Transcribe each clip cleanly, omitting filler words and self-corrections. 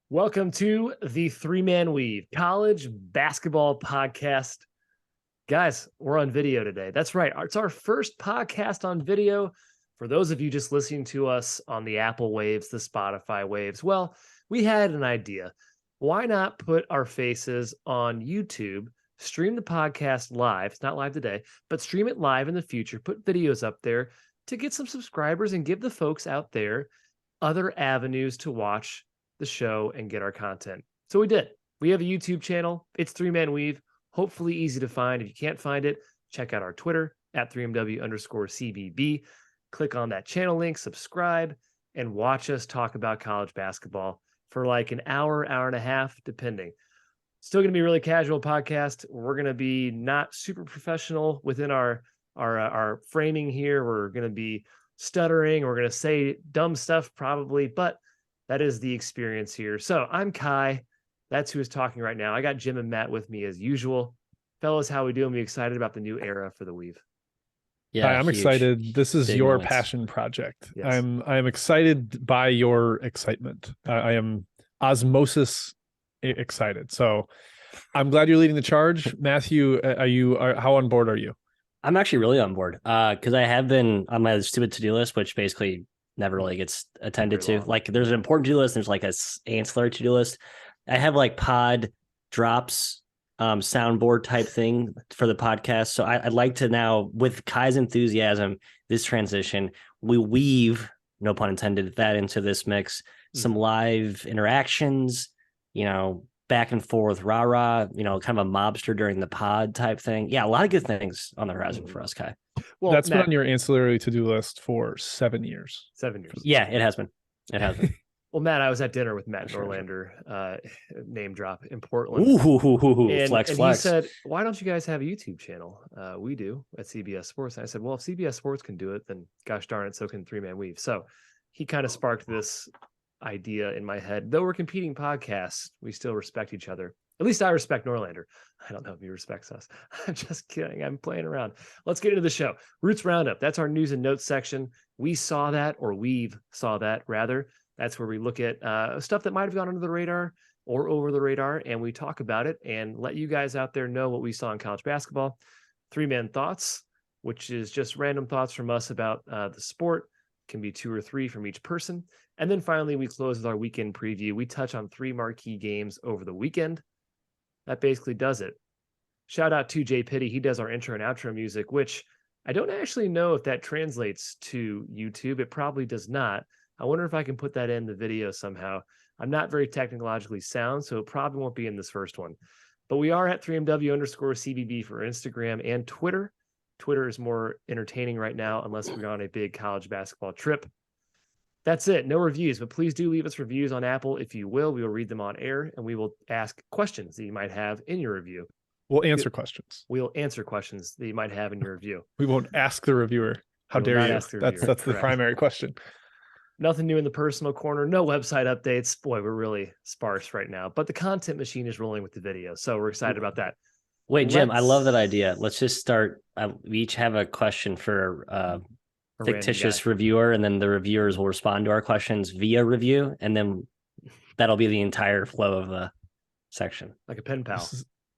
Welcome to the Three-Man Weave College Basketball Podcast. Guys, we're on video today. That's right. It's our first podcast on video. For those of you just listening to us on the Apple waves, the Spotify waves, well, we had an idea. Why not put our faces on YouTube, stream the podcast live? It's not live today, but stream it live in the future. Put videos up there to get some subscribers and give the folks out there other avenues to watch the show and get our content. So we did. We have a YouTube channel. It's Three-Man Weave. Hopefully easy to find. If you can't find it, check out our Twitter at 3MW_CBB. Click on that channel link, subscribe, and watch us talk about college basketball for like an hour, hour and a half, depending. Still going to be a really casual podcast. We're going to be not super professional within our framing here. We're going to be stuttering. We're going to say dumb stuff probably, but that is the experience here. So I'm Kai. That's who is talking right now. I got Jim and Matt with me as usual. Fellas, how we doing? We excited about the new era for the Weave. Yeah, Hi, I'm excited. This is your passion project. Yes. I'm excited by your excitement. I am osmosis excited. So I'm glad you're leading the charge. Matthew, how on board are you? I'm actually really on board because I have been on my stupid to-do list, which basically never really gets attended to. Like there's an important to-do list. There's like a ancillary to-do list. I have like pod drops, soundboard type thing for the podcast. So I'd like to now, with Kai's enthusiasm, this transition, we weave, no pun intended, that into this mix, some live interactions, back and forth, rah-rah, kind of a mobster during the pod type thing. Yeah, a lot of good things on the horizon for us, Kai. Well, that's been on your ancillary to-do list for 7 years. 7 years. Yeah, it has been. It has been. Well, Matt, I was at dinner with Matt Norlander, name drop in Portland. Ooh, and flex. He said, why don't you guys have a YouTube channel? We do at CBS Sports. And I said, well, if CBS Sports can do it, then gosh darn it, so can Three-Man Weave. So he kind of sparked this idea in my head. Though we're competing podcasts, we still respect each other. At least I respect Norlander. I don't know if he respects us. I'm just kidding. I'm playing around. Let's get into the show. Roots Roundup. That's our news and notes section. We've saw that. Rather. That's where we look at stuff that might have gone under the radar or over the radar, and we talk about it and let you guys out there know what we saw in college basketball. Three-Man Thoughts, which is just random thoughts from us about the sport. Can be 2 or 3 from each person. And then finally, we close with our weekend preview. We touch on 3 marquee games over the weekend. That basically does it. Shout out to Jay Pitty. He does our intro and outro music, which I don't actually know if that translates to YouTube. It probably does not. I wonder if I can put that in the video somehow. I'm not very technologically sound, so it probably won't be in this first one. But we are at 3MW_CBB for Instagram and Twitter. Twitter is more entertaining right now, unless we're on a big college basketball trip. That's it. No reviews, but please do leave us reviews on Apple. If you will, we will read them on air, and we will ask questions that you might have in your review. We'll answer questions. We'll answer questions that you might have in your review. We won't ask the reviewer. How dare you? That's the primary question. Nothing new in the personal corner. No website updates. Boy, we're really sparse right now. But the content machine is rolling with the video, so we're excited about that. Wait, Jim, I love that idea. Let's just start. We each have a question for a fictitious reviewer, and then the reviewers will respond to our questions via review, and then that'll be the entire flow of the section. Like a pen pal.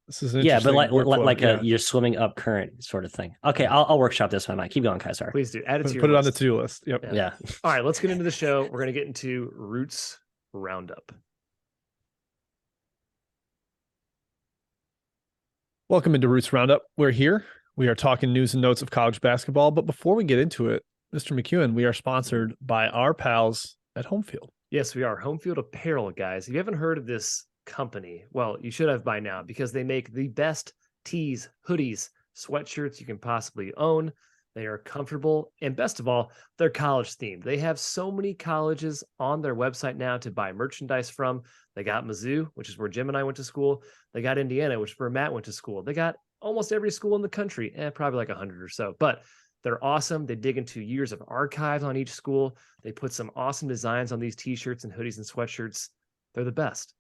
This is an interesting but you're swimming up current sort of thing. Okay, I'll workshop this one, Mike. Keep going, Kai. Sorry. Please do. Add it to your put it list. on the to-do list. Yep. Yeah. All right, let's get into the show. We're going to get into Roots Roundup. Welcome into Roots Roundup. We're here. We are talking news and notes of college basketball. But before we get into it, Mr. McEwen, we are sponsored by our pals at Homefield. Yes, we are. Homefield Apparel, guys. If you haven't heard of this company, well, you should have by now, because they make the best tees, hoodies, sweatshirts you can possibly own. They are comfortable, and best of all, they're college themed. They have so many colleges on their website now to buy merchandise from. They got Mizzou, which is where Jim and I went to school. They got Indiana, which is where Matt went to school. They got almost every school in the country, probably like 100 or so, but they're awesome. They dig into years of archives on each school. They put some awesome designs on these t-shirts and hoodies and sweatshirts. They're the best.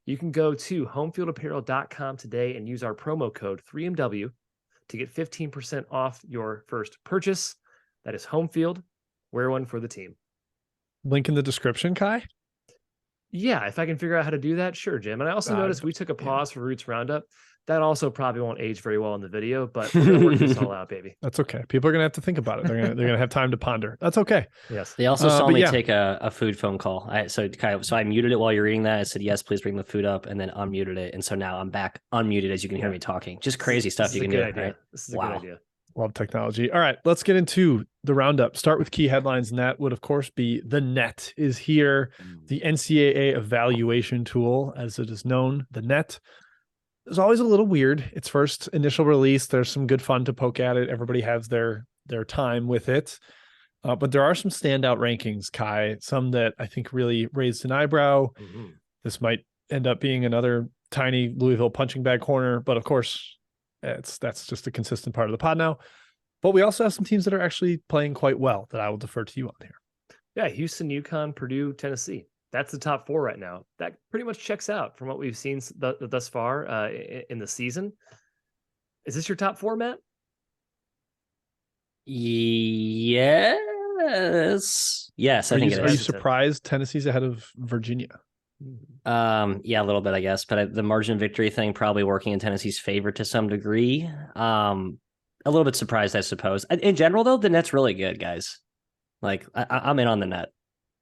You can go to homefieldapparel.com today and use our promo code 3MW to get 15% off your first purchase. That is Homefield. Wear one for the team. Link in the description, Kai? Yeah, if I can figure out how to do that, sure, Jim. And I also noticed we took a pause for Roots Roundup. That also probably won't age very well in the video, but we're gonna work this all out, baby. That's okay. People are gonna have to think about it. They're gonna have time to ponder. That's okay. Yes. They also saw but me yeah. take a food phone call. So I muted it while you're reading that. I said, yes, please bring the food up, and then unmuted it. And so now I'm back unmuted, as you can hear me talking. Just crazy stuff you can do. Idea. Right? This is a good idea. Love technology. All right, let's get into the roundup. Start with key headlines, and that would, of course, be the net is here, the NCAA evaluation tool, as it is known. The net is always a little weird. Its first initial release, there's some good fun to poke at it. Everybody has their time with it, but there are some standout rankings, Kai. Some that I think really raised an eyebrow. Mm-hmm. This might end up being another tiny Louisville punching bag corner, but of course, that's just a consistent part of the pod now. But we also have some teams that are actually playing quite well that I will defer to you on here. Yeah, Houston, UConn, Purdue, Tennessee. That's the top 4 right now. That pretty much checks out from what we've seen thus far in the season. Is this your top 4, Matt? Yes. I think it is. Are you surprised Tennessee's ahead of Virginia? Yeah, a little bit, I guess, but the margin of victory thing probably working in Tennessee's favor to some degree. A little bit surprised, I suppose. In general, though, the net's really good, guys. Like I'm in on the net,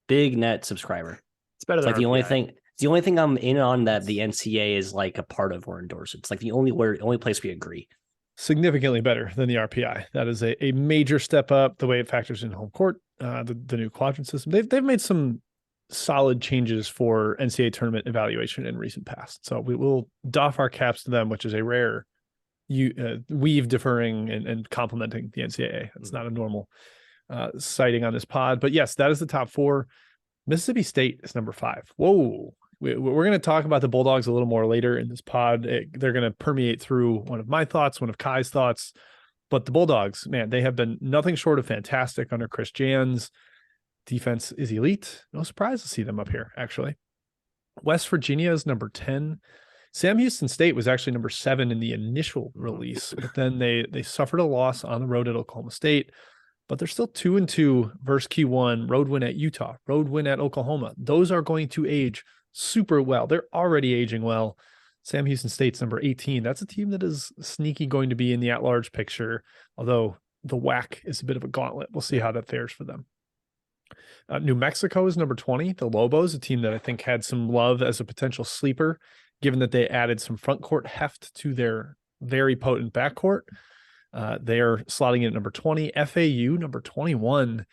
big net subscriber. It's better than like the only thing. The only thing I'm in on that the NCAA is like a part of or endorse. It's like the only place we agree. Significantly better than the RPI. That is a major step up. The way it factors in home court, the new quadrant system. They've made some solid changes for NCAA tournament evaluation in recent past. So we will doff our caps to them, which is a rare weave deferring and complimenting the NCAA. It's not a normal sighting on this pod, but yes, that is the top 4. Mississippi State is number 5. Whoa. We're going to talk about the Bulldogs a little more later in this pod. They're going to permeate through one of my thoughts, one of Kai's thoughts, but the Bulldogs, man, they have been nothing short of fantastic under Chris Jans. Defense is elite. No surprise to see them up here, actually. West Virginia is number 10. Sam Houston State was actually number 7 in the initial release, but then they suffered a loss on the road at Oklahoma State, but they're still 2-2 versus Q1, road win at Utah, road win at Oklahoma. Those are going to age super well. They're already aging well. Sam Houston State's number 18. That's a team that is sneaky going to be in the at-large picture, although the WAC is a bit of a gauntlet. We'll see how that fares for them. New Mexico is number 20. The Lobos, a team that I think had some love as a potential sleeper, given that they added some front court heft to their very potent backcourt. They are slotting in at number 20. FAU, number 21.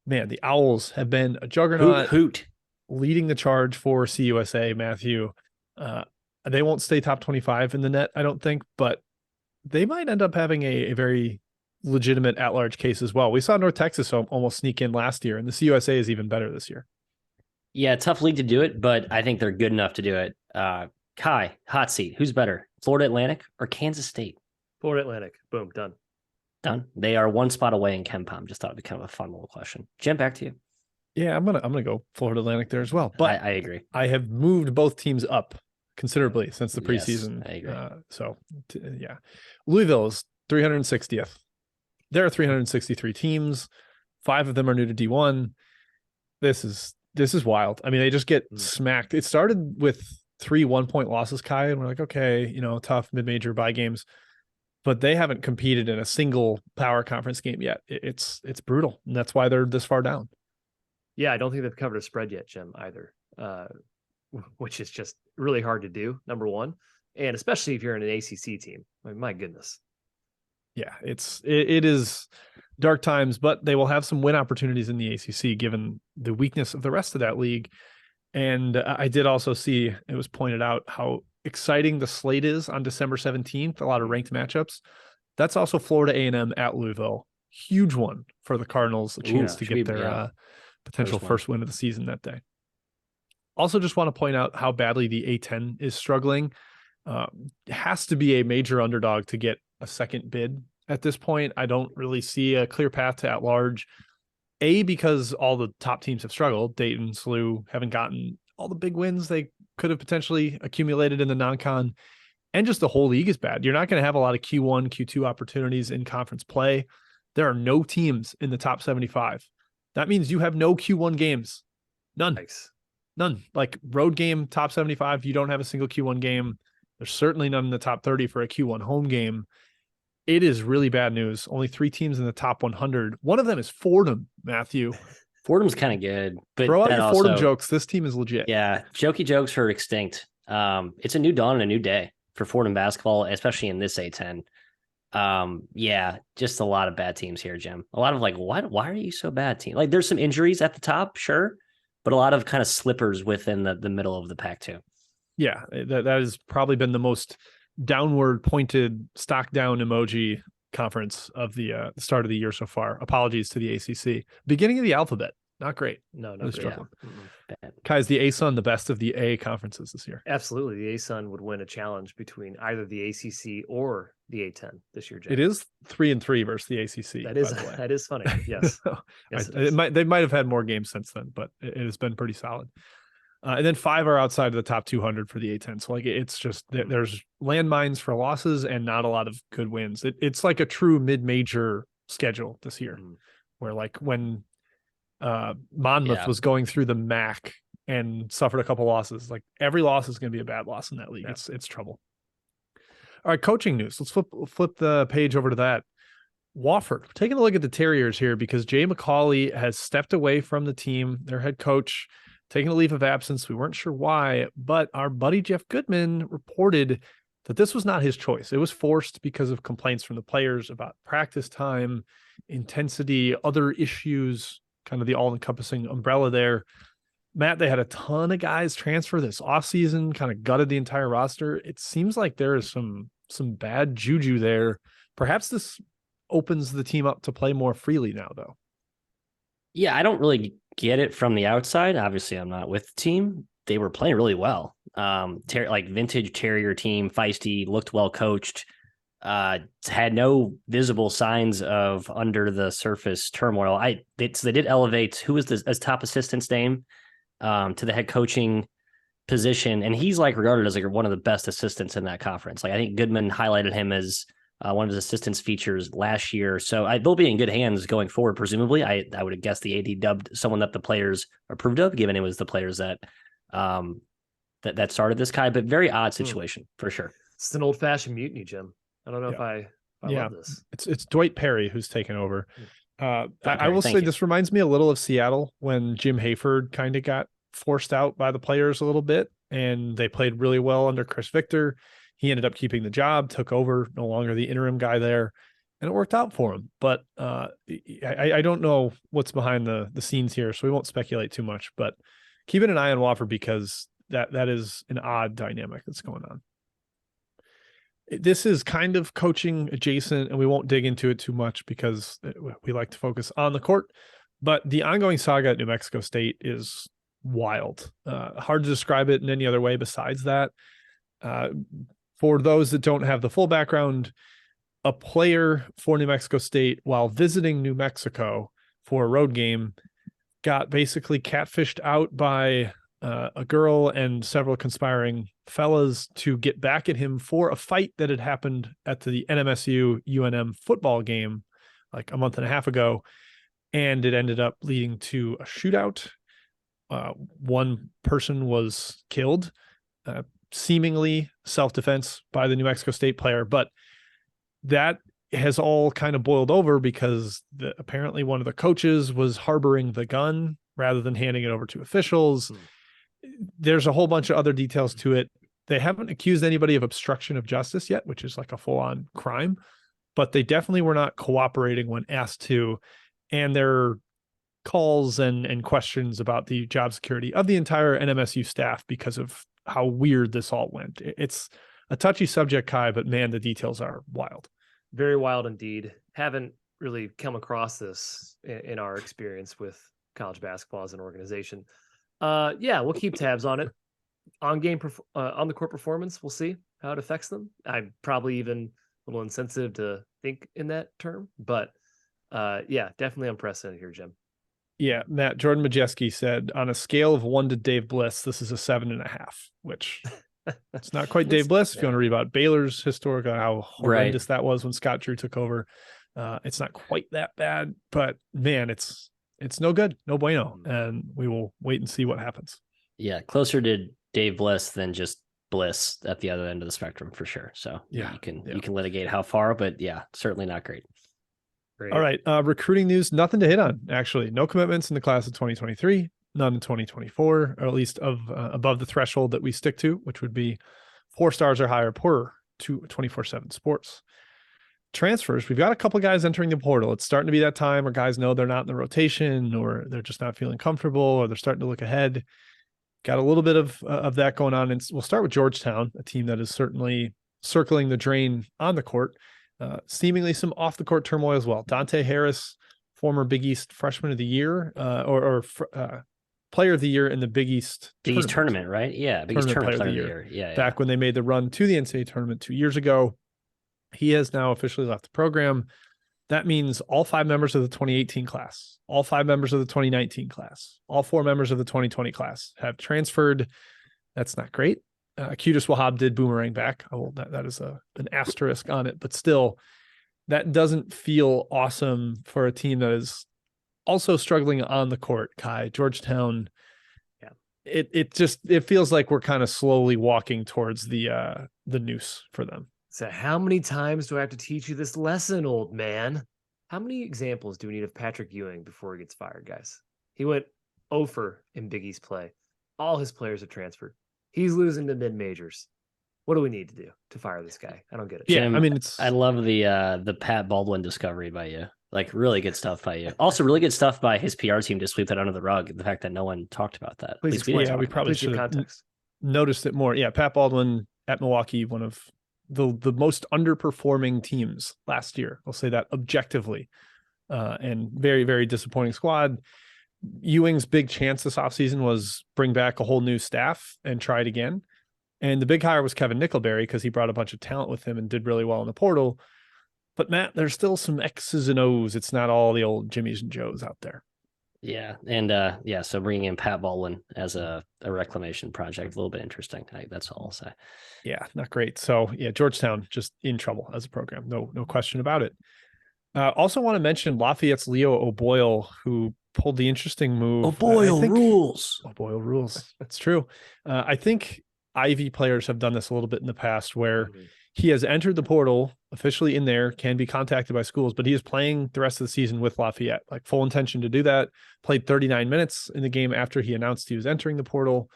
Man, the Owls have been a juggernaut. Hoot. Leading the charge for CUSA, Matthew. They won't stay top 25 in the net, I don't think, but they might end up having a very legitimate at-large case as well. We saw North Texas almost sneak in last year, and the CUSA is even better this year. Yeah, tough league to do it, but I think they're good enough to do it. Kai, hot seat. Who's better, Florida Atlantic or Kansas State? Florida Atlantic. Boom, done. Done. They are one spot away in KenPom. Just thought it'd be kind of a fun little question. Jim, back to you. Yeah, I'm gonna go Florida Atlantic there as well. But I agree. I have moved both teams up considerably since the preseason. Yes, I agree. Yeah, Louisville is 360th. There are 363 teams. 5 of them are new to D1. This is wild. I mean, they just get smacked. It started with 3 1-point losses, Kai, and we're like, okay, tough mid-major bye games, but they haven't competed in a single power conference game yet. It's brutal, and that's why they're this far down. Yeah, I don't think they've covered a spread yet, Jim, either, which is just really hard to do, number one, and especially if you're in an ACC team. I mean, my goodness. Yeah, it is dark times, but they will have some win opportunities in the ACC given the weakness of the rest of that league. And I did also see, it was pointed out how exciting the slate is on December 17th, a lot of ranked matchups. That's also Florida A&M at Louisville. Huge one for the Cardinals, a chance to get their potential first win of the season that day. Also just want to point out how badly the A10 is struggling. It has to be a major underdog to get a second bid at this point. I don't really see a clear path to at large. Because all the top teams have struggled. Dayton, SLU haven't gotten all the big wins they could have potentially accumulated in the non-con, and just the whole league is bad. You're not going to have a lot of Q1, Q2 opportunities in conference play. There are no teams in the top 75. That means you have no Q1 games. None. Thanks. None. Like road game, top 75, you don't have a single Q1 game. There's certainly none in the top 30 for a Q1 home game. It is really bad news. Only 3 teams in the top 100. One of them is Fordham, Matthew. Fordham's kind of good, but throw out that your also, Fordham jokes. This team is legit. Yeah, jokey jokes are extinct. It's a new dawn and a new day for Fordham basketball, especially in this A10. Yeah, just a lot of bad teams here, Jim. A lot of like, why are you so bad, team? Like, there's some injuries at the top, sure, but a lot of kind of slippers within the middle of the pack too. Yeah, that has probably been the most downward pointed stock down emoji conference of the start of the year so far. Apologies to the ACC. Beginning of the alphabet, not great. No, Really great. struggling. Yeah. Kai, is the ASUN the best of the A conferences this year? Absolutely. The ASUN would win a challenge between either the ACC or the A10 this year, Jim. It is 3-3 versus the ACC. That is, that is funny. Yes. Yes, they might have had more games since then, but it has been pretty solid. And then 5 are outside of the top 200 for the A10. So like, it's just, there's landmines for losses and not a lot of good wins. It's like a true mid-major schedule this year, where like when Monmouth was going through the MAC and suffered a couple losses, like every loss is going to be a bad loss in that league. Yeah. It's trouble. All right, coaching news. Let's flip the page over to that. Wofford. We're taking a look at the Terriers here because Jay McCauley has stepped away from the team, their head coach, taking a leave of absence. We weren't sure why, but our buddy Jeff Goodman reported that this was not his choice. It was forced because of complaints from the players about practice time, intensity, other issues, kind of the all-encompassing umbrella there. Matt, they had a ton of guys transfer this offseason, kind of gutted the entire roster. It seems like there is some bad juju there. Perhaps this opens the team up to play more freely now, though. Yeah, I don't really get it from the outside. Obviously, I'm not with the team. They were playing really well. Like vintage Terrier team, feisty, looked well coached, had no visible signs of under the surface turmoil. They did elevate, who was the top assistant's name, to the head coaching position. And he's like regarded as like one of the best assistants in that conference. Like I think Goodman highlighted him as one of his assistants features last year. So they'll be in good hands going forward. Presumably I would have guessed the AD dubbed someone that the players approved of, given it was the players that started this guy, but very odd situation for sure. It's an old fashioned mutiny, Jim. I don't know if I love this. It's Dwight Perry who's taken over. I will say this reminds me a little of Seattle when Jim Hayford kind of got forced out by the players a little bit, and they played really well under Chris Victor. He ended up keeping the job, took over, no longer the interim guy there, and it worked out for him. But I don't know what's behind the scenes here, so we won't speculate too much. But keeping an eye on Wofford because that is an odd dynamic that's going on. This is kind of coaching adjacent, and we won't dig into it too much because we like to focus on the court. But the ongoing saga at New Mexico State is wild. Hard to describe it in any other way besides that. For those that don't have the full background, a player for New Mexico State, while visiting New Mexico for a road game, got basically catfished out by a girl and several conspiring fellas to get back at him for a fight that had happened at the NMSU UNM football game like a month and a half ago. And it ended up leading to a shootout. One person was killed, seemingly self-defense by the New Mexico State player, but that has all kind of boiled over because apparently one of the coaches was harboring the gun rather than handing it over to officials. There's a whole bunch of other details to it. They haven't accused anybody of obstruction of justice yet, which is like a full-on crime, but they definitely were not cooperating when asked to. And their calls and questions about the job security of the entire NMSU staff because of how weird this all went. It's a touchy subject, Kai, but man, the details are wild. Very wild indeed. Haven't really come across this in our experience with college basketball as an organization. We'll keep tabs on it. On the court performance, we'll see how it affects them. I'm probably even a little insensitive to think in that term, but definitely unprecedented here, Jim. Yeah, Matt, Jordan Majeski said on a scale of 1 to Dave Bliss, this is a 7.5, which it's not quite Dave Bliss. If you want to read about Baylor's historic, how horrendous that was when Scott Drew took over, it's not quite that bad, but man, it's no good, no bueno, and we will wait and see what happens. Yeah, closer to Dave Bliss than just Bliss at the other end of the spectrum for sure. So Yeah, you can yeah. you can litigate how far, but yeah, certainly not great. Great. All right. Recruiting news, nothing to hit on, actually. No commitments in the class of 2023, none in 2024, or at least of above the threshold that we stick to, which would be 4 stars or higher per 24/7 sports. Transfers, we've got a couple guys entering the portal. It's starting to be that time where guys know they're not in the rotation, or they're just not feeling comfortable, or they're starting to look ahead. Got a little bit of that going on. And we'll start with Georgetown, a team that is certainly circling the drain on the court. Seemingly some off the court turmoil as well. Dante Harris, former Big East freshman of the year, player of the year in the Big East tournament, right? Yeah, Big East tournament player of the year. Yeah, back when they made the run to the NCAA tournament 2 years ago. He has now officially left the program. That means all 5 members of the 2018 class, all 5 members of the 2019 class, all 4 members of the 2020 class have transferred. That's not great. Qudus Wahab did boomerang back. That is an asterisk on it, but still, that doesn't feel awesome for a team that is also struggling on the court. Kai, Georgetown, yeah, it feels like we're kind of slowly walking towards the noose for them. So how many times do I have to teach you this lesson, old man? How many examples do we need of Patrick Ewing before he gets fired, guys? He went 0 in Big East play. All his players have transferred. He's losing to mid-majors. What do we need to do to fire this guy? I don't get it. Yeah, Jim, I mean, I love the Pat Baldwin discovery by you. Like, really good stuff by you. Also, really good stuff by his PR team to sweep that under the rug. The fact that no one talked about that. Please explain. We probably should have context. Noticed it more. Yeah, Pat Baldwin at Milwaukee, one of the most underperforming teams last year. I'll say that objectively, and very, very disappointing squad. Ewing's big chance this offseason was bring back a whole new staff and try it again. And the big hire was Kevin Nickelberry because he brought a bunch of talent with him and did really well in the portal. But Matt, there's still some X's and O's. It's not all the old Jimmys and Joes out there. Yeah. And so bringing in Pat Baldwin as a reclamation project, a little bit interesting. That's all I'll say. Yeah, not great. So yeah, Georgetown just in trouble as a program. No question about it. Also want to mention Lafayette's Leo O'Boyle, who pulled the interesting move. O'Boyle rules. O'Boyle rules. That's true. I think Ivy players have done this a little bit in the past where he has entered the portal officially in there, can be contacted by schools, but he is playing the rest of the season with Lafayette, like full intention to do that. Played 39 minutes in the game after he announced he was entering the portal.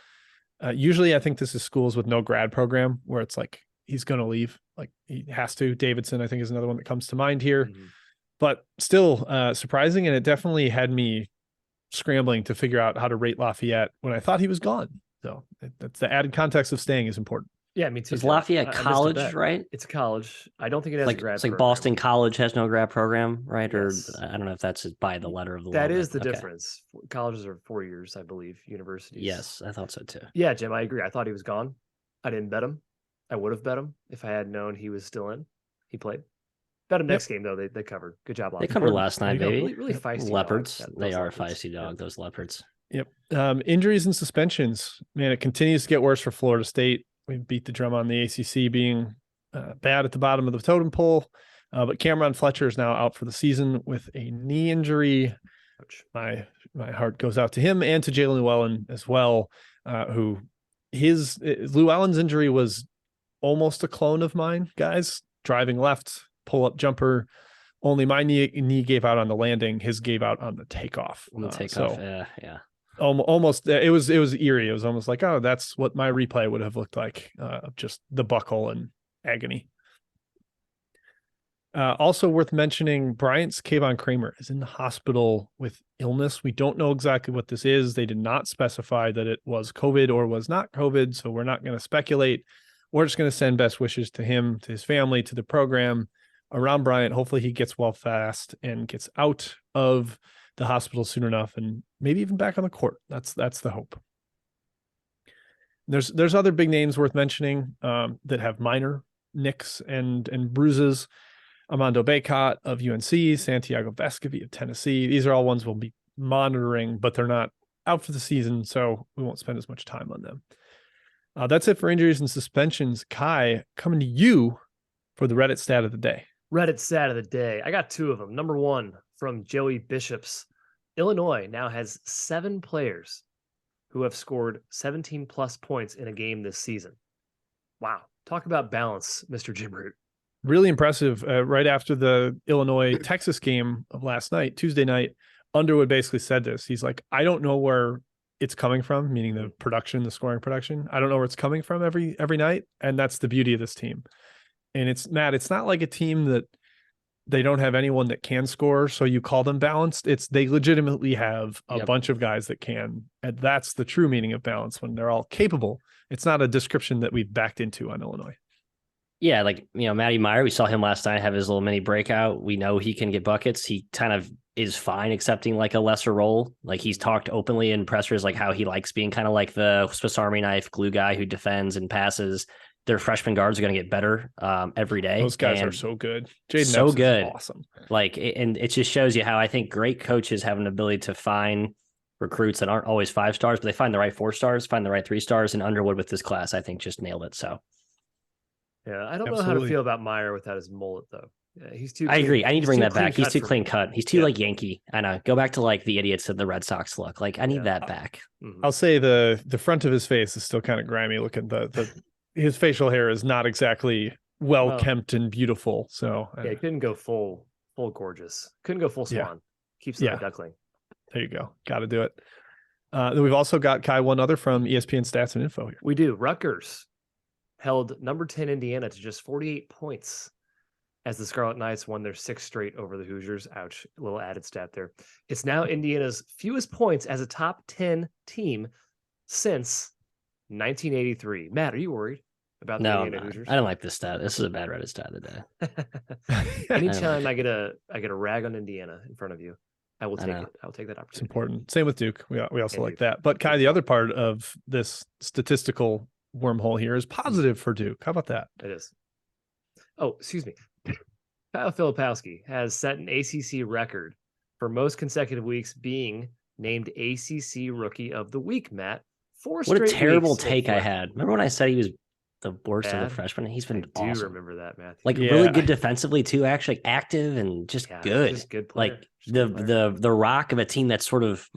Usually I think this is schools with no grad program where it's like, he's going to leave. Like he has to. Davidson, I think, is another one that comes to mind here, but still surprising. And it definitely had me scrambling to figure out how to rate Lafayette when I thought he was gone. So that's the added context of staying is important. Yeah, me too. It's Lafayette College, right? It's a college. I don't think it has like, a grad it's like program. Boston College has no grad program, right? Yes. Or I don't know if that's by the letter of the law. That is the difference. Colleges are 4 years, I believe. Universities. Yes, I thought so too. Yeah, Jim, I agree. I thought he was gone. I didn't bet him. I would have bet him if I had known he was still in. He played. Bet him next game, though. They covered. Good job, Lafayette. They covered last night, baby. Really feisty. Leopards. They are feisty dog, those Leopards. Yep. Injuries and suspensions. Man, it continues to get worse for Florida State. We beat the drum on the ACC being bad at the bottom of the totem pole. But Cameron Fletcher is now out for the season with a knee injury. My heart goes out to him and to Jalen Llewellyn as well, who Llewellyn's injury was almost a clone of mine, guys. Driving left, pull-up jumper. Only my knee gave out on the landing. His gave out on the takeoff. Yeah. Almost it was eerie. It was almost like, oh, that's what my replay would have looked like, of just the buckle and agony. Also worth mentioning, Bryant's Kayvon Kramer is in the hospital with illness. We don't know exactly what this is. They did not specify that it was COVID or was not COVID, so we're not going to speculate. We're just going to send best wishes to him, to his family, to the program around Bryant. Hopefully he gets well fast and gets out of the hospital soon enough and maybe even back on the court. That's the hope. There's other big names worth mentioning that have minor nicks and bruises. Armando Bacot of UNC, Santiago Vescovi of Tennessee. These are all ones we'll be monitoring, but they're not out for the season, so we won't spend as much time on them. That's it for injuries and suspensions. Kai, coming to you for the Reddit stat of the day. Reddit stat of the day. I got 2 of them. Number 1 from Joey Bishops. Illinois now has 7 players who have scored 17 plus points in a game this season. Wow. Talk about balance, Mr. Jim Root. Really impressive. Right after the Illinois-Texas game of last night, Tuesday night, Underwood basically said this. He's like, I don't know where it's coming from, meaning the production, the scoring production. I don't know where it's coming from every night. And that's the beauty of this team. And it's not like a team that they don't have anyone that can score, so you call them balanced. They legitimately have a bunch of guys that can, and that's the true meaning of balance when they're all capable. It's not a description that we've backed into on Illinois. Yeah, like, Matty Meyer, we saw him last night have his little mini breakout. We know he can get buckets. He kind of is fine accepting like a lesser role. Like he's talked openly in pressers, like how he likes being kind of like the Swiss Army knife glue guy who defends and passes. Their freshman guards are going to get better every day. Those guys are so good. Jaden so Epps good. Is awesome. And it just shows you how I think great coaches have an ability to find recruits that aren't always 5 stars, but they find the right 4 stars, find the right 3 stars. And Underwood with this class, I think, just nailed it. So, yeah, I don't know how to feel about Meyer without his mullet, though. Yeah, he's too. I agree. I need to bring that back. He's too clean me. cut. He's too like Yankee. I know. Go back to like the idiots of the Red Sox look. Like I need that back. I'll say the front of his face is still kind of grimy looking. His facial hair is not exactly well kempt and beautiful. So yeah, he couldn't go full gorgeous. Couldn't go full swan. Keeps the duckling. There you go. Got to do it. Then we've also got Kai one other from ESPN Stats and Info here. We do. Rutgers held number 10 Indiana to just 48 points as the Scarlet Knights won their 6th straight over the Hoosiers. Ouch. A little added stat there. It's now Indiana's fewest points as a top 10 team since 1983. Matt, are you worried about the Indiana Hoosiers? I don't like this stat. This is a bad Reddit stat of the day. Anytime I get a rag on Indiana in front of you, I will take it. I'll take that opportunity. It's important. Same with Duke. We also like that. But Kai, the other part of this statistical wormhole here is positive for Duke. How about that? It is. Oh, excuse me. Kyle Filipowski has set an ACC record for most consecutive weeks being named ACC Rookie of the Week, Matt. 4 straight weeks. What a terrible take I had. Remember when I said he was the worst of the freshmen? He's been awesome. I do remember that, Matthew. Like really good defensively too, actually active and just good. Just good player. Like the rock of a team that's sort of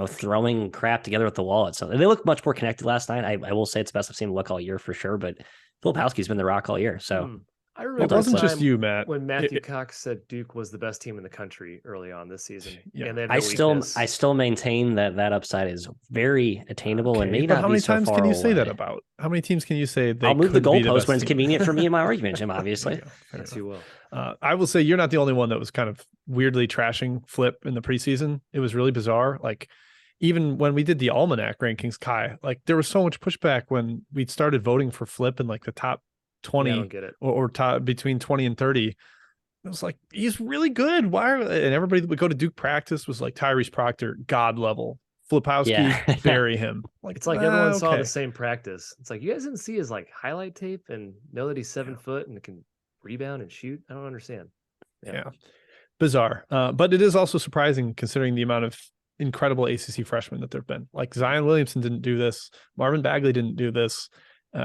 throwing crap together at the wall. So they look much more connected last night. I will say it's the best I've seen them look all year for sure, but Filipowski's been the rock all year. So I remember it wasn't just you, Matt. When Matthew Cox said Duke was the best team in the country early on this season. Yeah. And I still maintain that upside is very attainable and may not how be many so times far can you away. say that about? How many teams can you say they I'll move the goalpost when it's team? convenient for me in my argument, Jim, obviously. Yes, you will. I will say you're not the only one that was kind of weirdly trashing Flip in the preseason. It was really bizarre. Like even when we did the Almanac rankings, Kai, like there was so much pushback when we started voting for Flip in like the top 20 I don't get it. or top between 20 and 30. It was like, he's really good. And everybody that would go to Duke practice was like Tyrese Proctor, God level. Filipowski, bury him. Like it's like everyone saw the same practice. It's like you guys didn't see his like highlight tape and know that he's 7 foot and can rebound and shoot. I don't understand. Yeah. Bizarre. But it is also surprising considering the amount of incredible ACC freshmen that there have been. Like Zion Williamson didn't do this. Marvin Bagley didn't do this.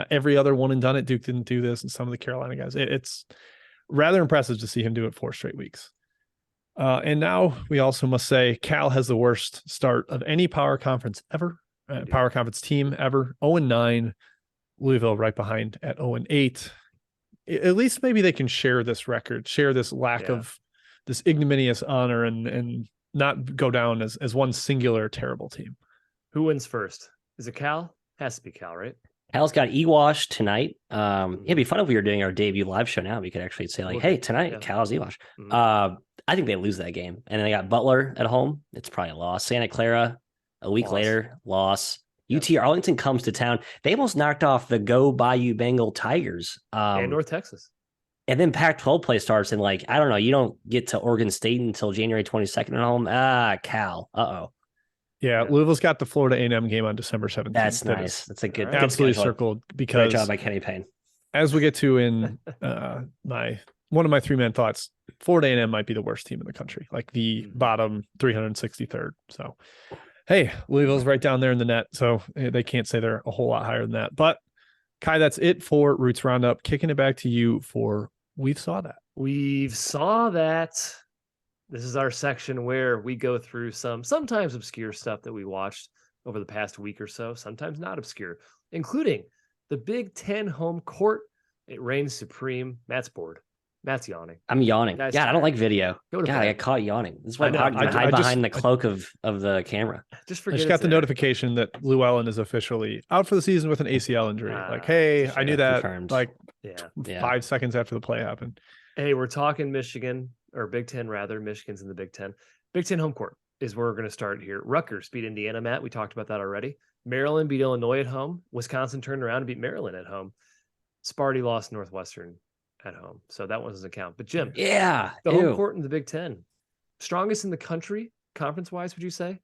Every other one and done at Duke didn't do this. And some of the Carolina guys, it's rather impressive to see him do it 4 straight weeks. And now we also must say Cal has the worst start of any power conference ever, power conference team ever. 0-9, Louisville right behind at 0-8. At least maybe they can share this record, share this lack of this ignominious honor and not go down as one singular terrible team. Who wins first? Is it Cal? Has to be Cal, right? Cal's got Ewash tonight. It'd be fun if we were doing our debut live show now. We could actually say like, hey, tonight, Cal's Ewash. I think they lose that game. And then they got Butler at home. It's probably a loss. Santa Clara, a week later, loss. UT Arlington comes to town. They almost knocked off the Go Bayou Bengal Tigers. And North Texas. And then Pac-12 play starts and like, I don't know, you don't get to Oregon State until January 22nd at home. Cal. Uh-oh. Yeah, Louisville's got the Florida A&M game on December 17th. That's nice. That's a good absolutely schedule. Circled because great job by Kenny Payne. As we get to in one of my 3-man thoughts, Florida A&M might be the worst team in the country, like the bottom 363rd. So, hey, Louisville's right down there in the net, so they can't say they're a whole lot higher than that. But Kai, that's it for Roots Roundup. Kicking it back to you for We've Saw That. We've Saw That. This is our section where we go through some sometimes obscure stuff that we watched, over the past week or so, sometimes not obscure, including the Big Ten home court. It reigns supreme. Matt's bored. Matt's yawning. I'm yawning. Guy's God, I don't tired. like video. Go to God, I bed. got caught yawning. This is why I know. I hide I behind the cloak of the camera. Just I forget just got it's the there. notification that Llewellyn is officially out for the season with an ACL injury. Like, hey, it's a I knew shame. that Confirmed. like Yeah. 5 seconds after the play happened. Hey, we're talking Michigan, or Big Ten rather. Michigan's in the Big Ten. Big Ten home court is where we're going to start here. Rutgers beat Indiana, Matt. We talked about that already. Maryland beat Illinois at home. Wisconsin turned around and beat Maryland at home. Sparty lost Northwestern at home. So that one doesn't count. But Jim, Yeah. the home court in the Big Ten, strongest in the country, conference-wise, would you say?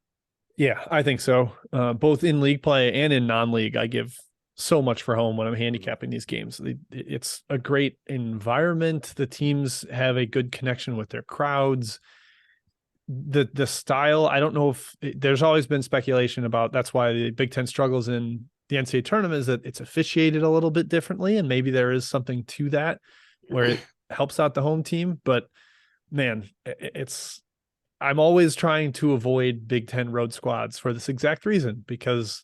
Yeah, I think so. Both in league play and in non-league, I give so much for home when I'm handicapping these games. It's a great environment. The teams have a good connection with their crowds. The style, I don't know if there's always been speculation about that's why the Big Ten struggles in the NCAA tournament, is that it's officiated a little bit differently, and maybe there is something to that where it helps out the home team. But man, I'm always trying to avoid Big Ten road squads for this exact reason, because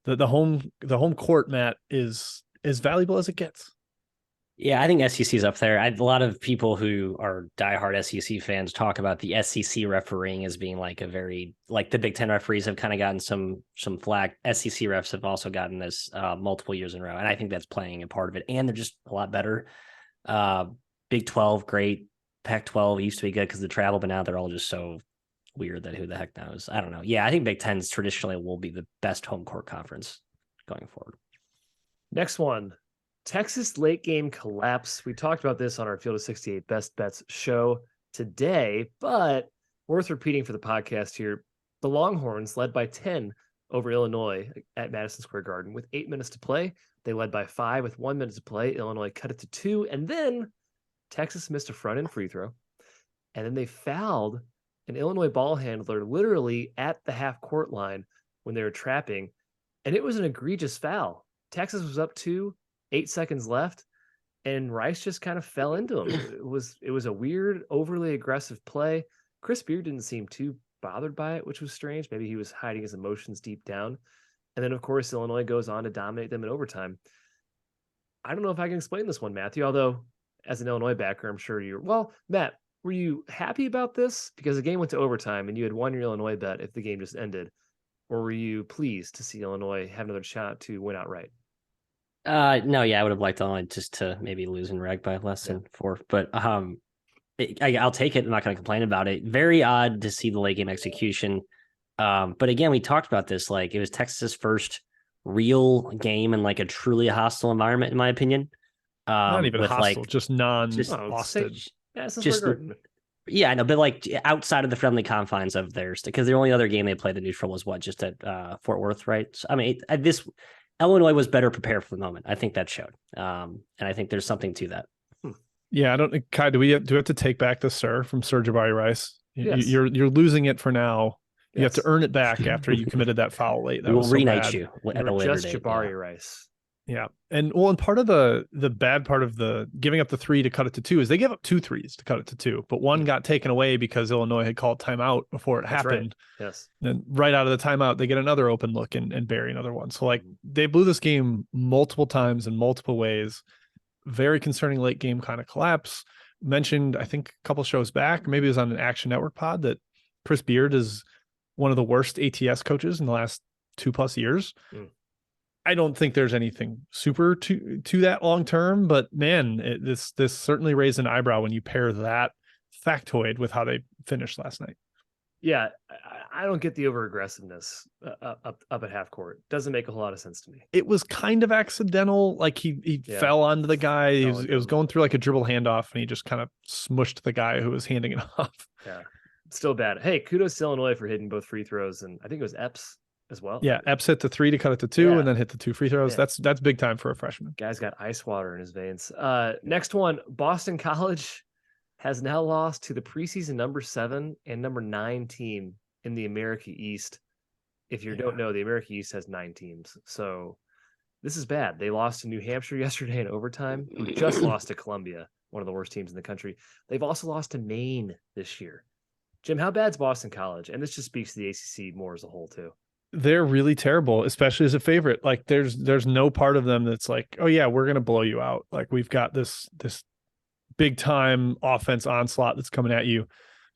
the home court, Matt, is as valuable as it gets. Yeah, I think SEC is up there. A lot of people who are diehard SEC fans talk about the SEC refereeing as being like a very, like the Big Ten referees have kind of gotten some flack. SEC refs have also gotten this multiple years in a row, and I think that's playing a part of it. And they're just a lot better. Big 12, great. Pac-12 used to be good because of the travel, but now they're all just so weird that who the heck knows? I don't know. Yeah, I think Big Ten's traditionally will be the best home court conference going forward. Next one, Texas late game collapse. We talked about this on our Field of 68 Best Bets show today, but worth repeating for the podcast here. The Longhorns led by 10 over Illinois at Madison Square Garden with 8 minutes to play. They led by 5 with 1 minute to play. Illinois cut it to 2, and then Texas missed a front-end free throw, and then they fouled an Illinois ball handler literally at the half-court line when they were trapping, and it was an egregious foul. Texas was up 2, 8 seconds left, and Rice just kind of fell into him. It was a weird, overly aggressive play. Chris Beard didn't seem too bothered by it, which was strange. Maybe he was hiding his emotions deep down. And then, of course, Illinois goes on to dominate them in overtime. I don't know if I can explain this one, Matthew, although as an Illinois backer, I'm sure you're... Well, Matt, were you happy about this? Because the game went to overtime and you had won your Illinois bet if the game just ended. Or were you pleased to see Illinois have another shot to win outright? No, yeah, I would have liked Illinois just to maybe lose in reg by less than 4. But I'll take it. I'm not going to complain about it. Very odd to see the late game execution. But again, we talked about this. Like, it was Texas's first real game in like a truly hostile environment, in my opinion. Not even hostile, like, just non-hostage. Yeah, I know, but like outside of the friendly confines of theirs, because the only other game they played the neutral was just at Fort Worth, right? So, I mean, Illinois was better prepared for the moment. I think that showed, and I think there's something to that. Yeah, I don't. Kai, do we have to take back the sir from Sir Jabari Rice? Yes. You're losing it for now. You Yes. have to earn it back after you committed that foul late. That We will was so reknight bad. you at a later just date. Jabari Rice. Yeah. And part of the bad part of the giving up the 3 to cut it to 2 is they gave up 2 threes to cut it to 2, but one got taken away because Illinois had called timeout before it happened. Right. Yes. And right out of the timeout, they get another open look and bury another one. So like they blew this game multiple times in multiple ways. Very concerning late game kind of collapse. Mentioned, I think a couple shows back, maybe it was on an Action Network pod, that Chris Beard is one of the worst ATS coaches in the last 2+ years. I don't think there's anything super to that long term, but man, this certainly raised an eyebrow when you pair that factoid with how they finished last night. Yeah, I don't get the over aggressiveness up at half court. Doesn't make a whole lot of sense to me. It was kind of accidental. Like he fell onto the guy. It was going through like a dribble handoff, and he just kind of smushed the guy who was handing it off. Yeah, still bad. Hey, kudos to Illinois for hitting both free throws, and I think it was Epps as well. Yeah, Epps hit the 3 to cut it to 2, and then hit the 2 free throws. Yeah. That's big time for a freshman. Guy's got ice water in his veins. Next one, Boston College has now lost to the preseason number 7 and number 9 team in the America East. If you don't know, the America East has 9 teams. So this is bad. They lost to New Hampshire yesterday in overtime, who just lost to Columbia, one of the worst teams in the country. They've also lost to Maine this year. Jim, how bad's Boston College? And this just speaks to the ACC more as a whole, too. They're really terrible, especially as a favorite. Like there's no part of them that's like, oh yeah, we're gonna blow you out. Like we've got this big time offense onslaught that's coming at you.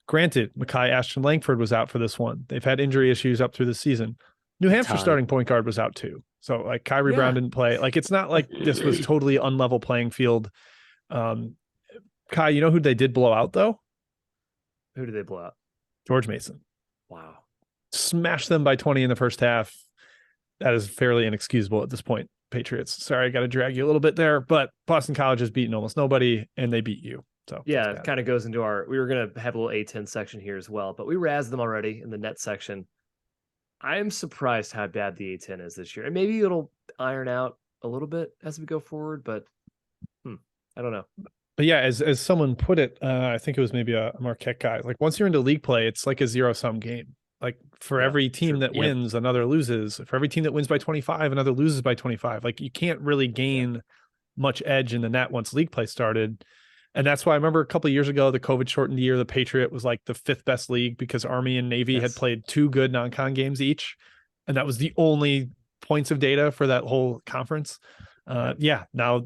Granted, Mekhi Ashton Langford was out for this one. They've had injury issues up through the season. New Hampshire starting point guard was out too. So like Kyrie Brown didn't play. Like it's not like this was totally unlevel playing field. Kai, you know who they did blow out though? Who did they blow out? George Mason. Wow. Smashed them by 20 in the first half. That is fairly inexcusable at this point, Patriots. Sorry, I got to drag you a little bit there, but Boston College has beaten almost nobody and they beat you. So yeah, it kind of goes into we were going to have a little A10 section here as well, but we razzed them already in the net section. I am surprised how bad the A10 is this year. And maybe it'll iron out a little bit as we go forward, but I don't know. But yeah, as someone put it, I think it was maybe a Marquette guy. Like once you're into league play, it's like a zero-sum game. Like for every team that wins, another loses. For every team that wins by 25, another loses by 25. Like you can't really gain much edge in the net once league play started. And that's why I remember a couple of years ago, the COVID shortened year, the Patriot was like the 5th best league because Army and Navy had played 2 good non-con games each. And that was the only points of data for that whole conference. Now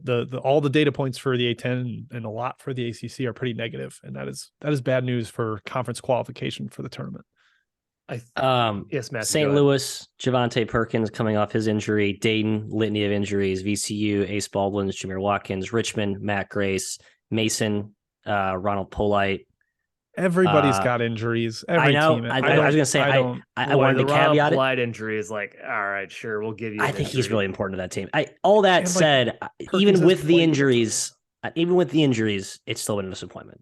the all the data points for the A10 and a lot for the ACC are pretty negative. And that is bad news for conference qualification for the tournament. Yes, Matt. St. Louis, Javante Perkins coming off his injury, Dayton, litany of injuries, VCU, Ace Baldwin, Jameer Watkins, Richmond, Matt Grace, Mason, Ronald Polite. Everybody's got injuries. Every I know. team. I was going to say, I wanted to caveat it. Polite injury is like, all right, sure, we'll give you. I think he's really important to that team. All that said, even with the injuries, it's still been a disappointment.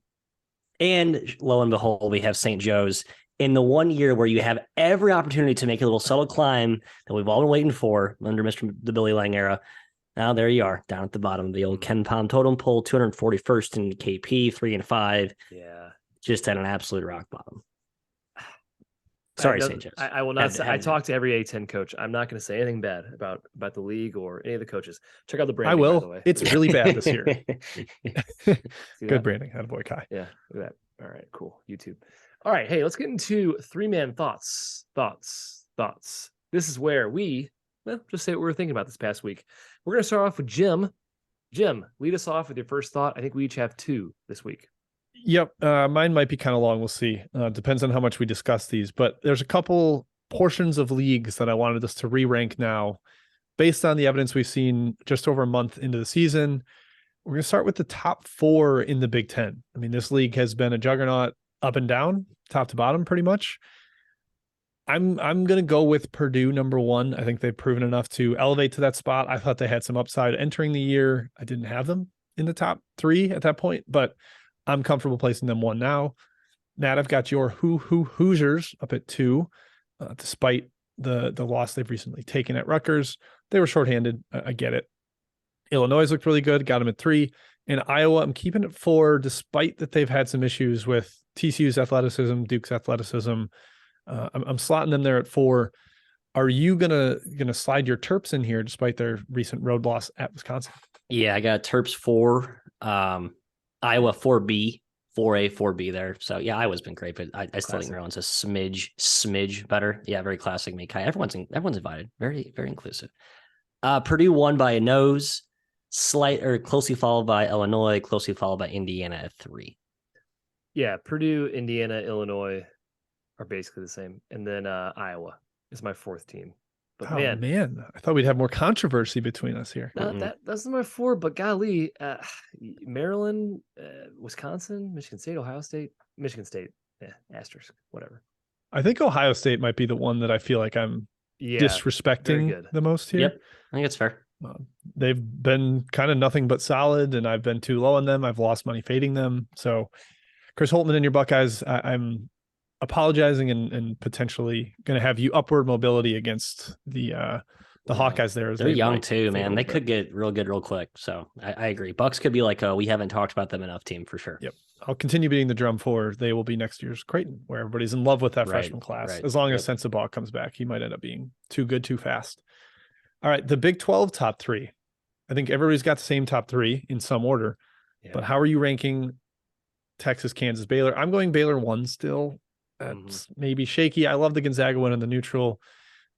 And lo and behold, we have St. Joe's in the one year where you have every opportunity to make a little subtle climb that we've all been waiting for under the Billy Lang era. Now there you are, down at the bottom of the old Ken Pound totem pole, 241st in KP, 3-5. Yeah, just at an absolute rock bottom. Sorry, St. Joe's. I will not say. I talk to every A10 coach. I'm not going to say anything bad about the league or any of the coaches. Check out the branding. I will. By the way. It's really bad this year. Good branding. Attaboy, Kai. Yeah, look at that. All right, cool. YouTube. All right, hey, let's get into 3-man thoughts. This is where we just say what we were thinking about this past week. We're going to start off with Jim. Jim, lead us off with your first thought. I think we each have 2 this week. Yep. Mine might be kind of long. We'll see. Depends on how much we discuss these, but there's a couple portions of leagues that I wanted us to re-rank now based on the evidence we've seen just over a month into the season. We're going to start with the top 4 in the Big Ten. I mean, this league has been a juggernaut up and down, top to bottom, pretty much. I'm going to go with Purdue number 1. I think they've proven enough to elevate to that spot. I thought they had some upside entering the year. I didn't have them in the top 3 at that point, but I'm comfortable placing them 1 now. Matt, I've got your Hoosiers up at 2, despite the loss they've recently taken at Rutgers. They were shorthanded. I get it. Illinois looked really good. Got them at 3. And Iowa, I'm keeping it 4, despite that they've had some issues with TCU's athleticism, Duke's athleticism. I'm slotting them there at 4. Are you gonna slide your Terps in here despite their recent road loss at Wisconsin? Yeah, I got Terps 4, Iowa 4B, 4A, 4B there. So yeah, Iowa's been great, but I still think Maryland's a smidge better. Yeah, very classic Mekhi. Everyone's invited. Very, very inclusive. Purdue won by a nose, closely followed by Illinois, closely followed by Indiana at 3. Yeah, Purdue, Indiana, Illinois are basically the same. And then Iowa is my 4th team. But man, I thought we'd have more controversy between us here. That's my 4, but golly, Maryland, Wisconsin, Michigan State, Ohio State, asterisk, whatever. I think Ohio State might be the one that I feel like I'm disrespecting the most here. Yep, I think it's fair. They've been kind of nothing but solid, and I've been too low on them. I've lost money fading them. So, Chris Holtman and your Buckeyes, I'm apologizing and potentially going to have you upward mobility against the Hawkeyes there. They're young too, man. They could get real good real quick. So I agree. Bucks could be like we haven't talked about them enough team for sure. Yep. I'll continue beating the drum for they will be next year's Creighton, where everybody's in love with that freshman class. As long as Sensabaugh comes back, he might end up being too good too fast. All right, the Big 12 top 3. I think everybody's got the same top 3 in some order. Yeah. But how are you ranking Texas, Kansas, Baylor? I'm going Baylor 1 still. That's maybe shaky. I love the Gonzaga one in the neutral.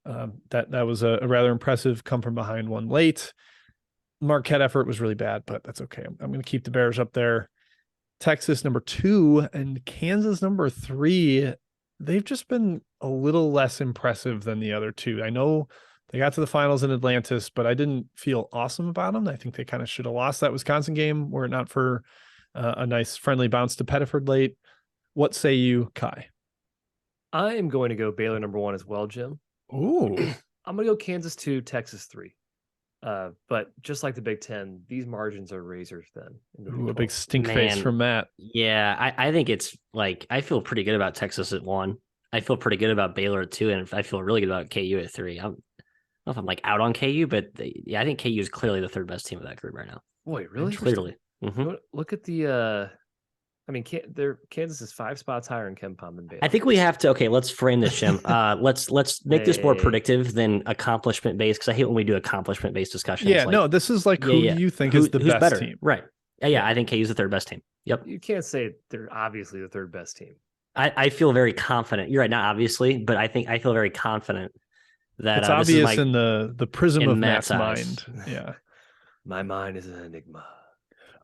That was a rather impressive come from behind one late. Marquette effort was really bad, but that's okay. I'm going to keep the Bears up there. Texas number 2 and Kansas number 3. They've just been a little less impressive than the other two. I know they got to the finals in Atlantis, but I didn't feel awesome about them. I think they kind of should have lost that Wisconsin game were it not for a nice friendly bounce to Pettiford late. What say you, Kai? I am going to go Baylor number 1 as well, Jim. Ooh. I'm going to go Kansas 2, Texas 3. But just like the Big Ten, these margins are razor thin. Ooh, a big stink face from Matt. Yeah, I think it's like I feel pretty good about Texas at 1. I feel pretty good about Baylor at 2, and I feel really good about KU at 3. I don't know if I'm like out on KU, but I think KU is clearly the 3rd best team of that group right now. Boy, really? Clearly. Mm-hmm. Look at the. I mean, Kansas is 5 spots higher in KenPom than Baylor. I think we have to. Okay, let's frame this, Jim. Let's make this more predictive than accomplishment based, because I hate when we do accomplishment based discussions. Yeah, no, this is like who you think is the best team, right? Yeah, I think KU's the 3rd best team. Yep. You can't say they're obviously the 3rd best team. I feel very confident. You're right, not obviously, but I feel very confident that it's obvious in the prism of Matt's mind. Yeah, my mind is an enigma.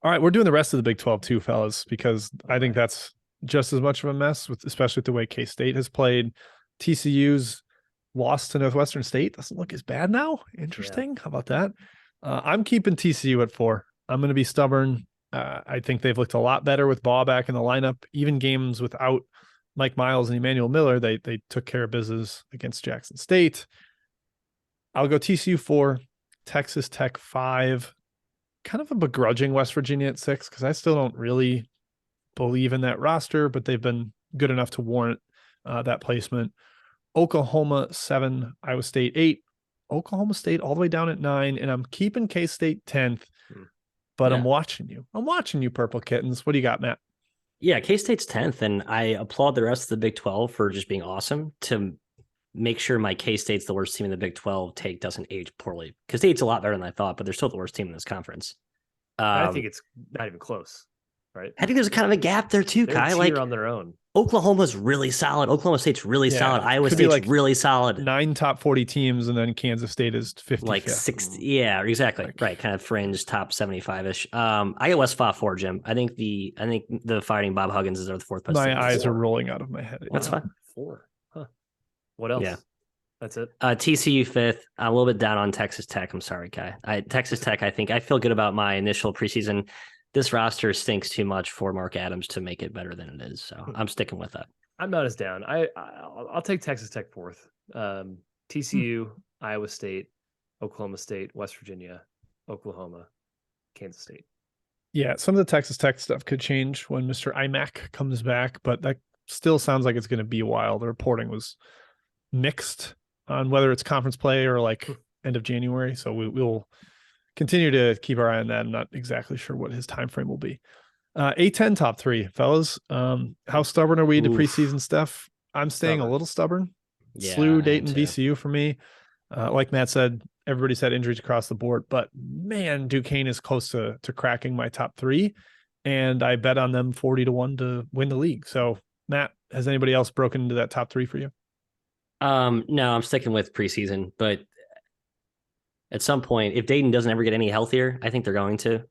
All right, we're doing the rest of the Big 12 too, fellas, because I think that's just as much of a mess, especially with the way K-State has played. TCU's loss to Northwestern State doesn't look as bad now. Interesting. Yeah. How about that? I'm keeping TCU at 4. I'm going to be stubborn. I think they've looked a lot better with Baugh back in the lineup. Even games without Mike Miles and Emmanuel Miller, they took care of business against Jackson State. I'll go TCU 4, Texas Tech 5. Kind of a begrudging West Virginia at 6, because I still don't really believe in that roster, but they've been good enough to warrant that placement. Oklahoma 7, Iowa State 8, Oklahoma State all the way down at 9, and I'm keeping K-State 10th, but I'm watching you. I'm watching you, Purple Kittens. What do you got, Matt? Yeah, K-State's 10th, and I applaud the rest of the Big 12 for just being awesome to make sure my K-State's the worst team in the Big 12 take doesn't age poorly, because State's a lot better than I thought, but they're still the worst team in this conference. I think it's not even close, right? I think there's kind of a gap there too, they're Kai. Like on their own. Oklahoma's really solid. Oklahoma State's really solid. Iowa State's like really solid. 9 top 40 teams, and then Kansas State is 50. Like 60. Yeah, exactly. Right. Kind of fringe top 75-ish. I got West 4, Jim. I think the Fighting Bob Huggins is our 4th best. My eyes are rolling out of my head. That's fine. 4. Huh. What else? Yeah. That's it. TCU 5th. I'm a little bit down on Texas Tech. I'm sorry, Kai. Texas Tech, I feel good about my initial preseason. This roster stinks too much for Mark Adams to make it better than it is. So I'm sticking with that. I'm not as down. I'll take Texas Tech 4th. TCU, Iowa State, Oklahoma State, West Virginia, Oklahoma, Kansas State. Yeah, some of the Texas Tech stuff could change when Mr. IMAC comes back, but that still sounds like it's going to be a while. The reporting was mixed on whether it's conference play or like end of January. So we'll continue to keep our eye on that. I'm not exactly sure what his time frame will be. A10 top 3, fellas. How stubborn are we to preseason stuff? I'm staying a little stubborn. Yeah, SLU, Dayton, VCU for me. Like Matt said, everybody's had injuries across the board, but man, Duquesne is close to cracking my top 3, and I bet on them 40-1 to win the league. So, Matt, has anybody else broken into that top 3 for you? No, I'm sticking with preseason, but at some point, if Dayton doesn't ever get any healthier, I think they're going to.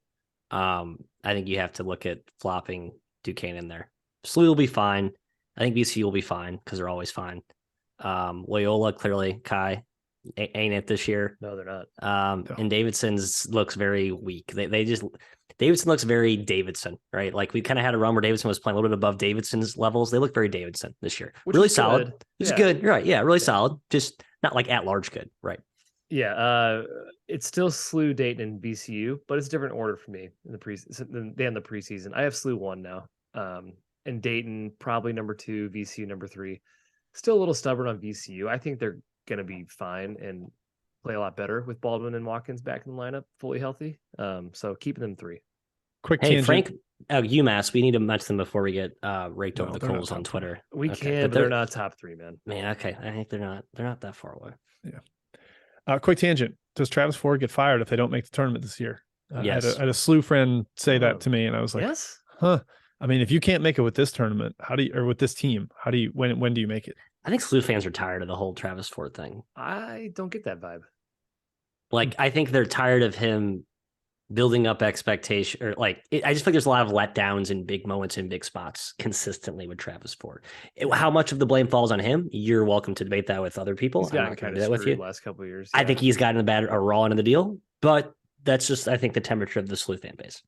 I think you have to look at flopping Duquesne in there. SLU will be fine. I think VCU will be fine because they're always fine. Loyola, clearly, Kai, ain't it this year? No, they're not. No. And Davidson's looks very weak. Davidson looks very Davidson, right? Like we kind of had a run where Davidson was playing a little bit above Davidson's levels. They look very Davidson this year. Which really is solid. good. It's good. You're right. Yeah, really solid. Just not like at large good, right? Yeah, it's still SLU, Dayton, and VCU, but it's a different order for me in the preseason. I have SLU 1 now, and Dayton probably number 2, VCU number 3. Still a little stubborn on VCU. I think they're going to be fine and play a lot better with Baldwin and Watkins back in the lineup, fully healthy. So keeping them 3. Quick hey, tangent. Frank, UMass, we need to mention them before we get raked over the coals on Twitter. We can, but they're not top 3, man. Man, okay. I think they're not that far away. Yeah. Quick tangent. Does Travis Ford get fired if they don't make the tournament this year? Yes. I had a SLU friend say that to me, and I was like, yes. Huh. I mean, if you can't make it with this tournament, with this team, when do you make it? I think SLU fans are tired of the whole Travis Ford thing. I don't get that vibe. Like, I think they're tired of him building up expectation, or like, I just feel like there's a lot of letdowns in big moments in big spots consistently with Travis Ford. How much of the blame falls on him? You're welcome to debate that with other people. He's I'm gotten not going kind to do of that with screwed you. last couple of years. I think he's gotten a raw end of the deal, but that's just, I think, the temperature of the SLU fan base.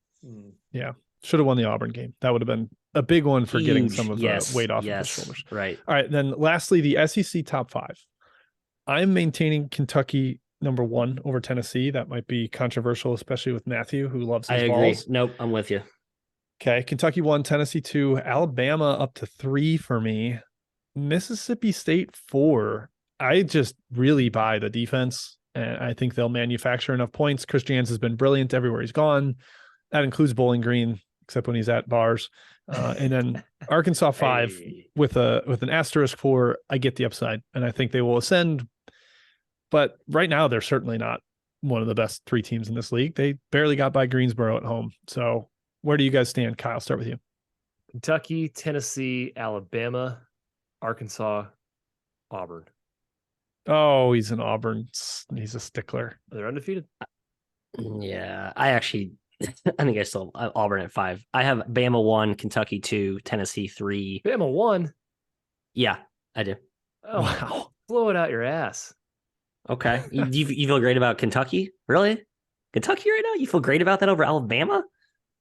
Yeah. Should have won the Auburn game. That would have been a big one for getting some of the weight off of his shoulders. Right. All right. Then lastly, the SEC top 5. I'm maintaining Kentucky number 1 over Tennessee. That might be controversial, especially with Matthew, who loves his agree. balls. Nope, I'm with you. Okay. Kentucky 1, Tennessee 2, Alabama up to 3 for me. Mississippi State 4. I just really buy the defense, and I think they'll manufacture enough points. Chris Jans has been brilliant everywhere he's gone. That includes Bowling Green, except when he's at bars. And then Arkansas 5 with an asterisk 4. I get the upside, and I think they will ascend. But right now, they're certainly not one of the best 3 teams in this league. They barely got by Greensboro at home. So where do you guys stand? Kyle, start with you. Kentucky, Tennessee, Alabama, Arkansas, Auburn. Oh, he's an Auburn. He's a stickler. They're undefeated. Yeah, I think I still have Auburn at 5. I have Bama 1, Kentucky 2, Tennessee 3. Bama 1? Yeah, I do. Oh, wow. Blow it out your ass. Okay. You feel great about Kentucky? Really? Kentucky right now? You feel great about that over Alabama?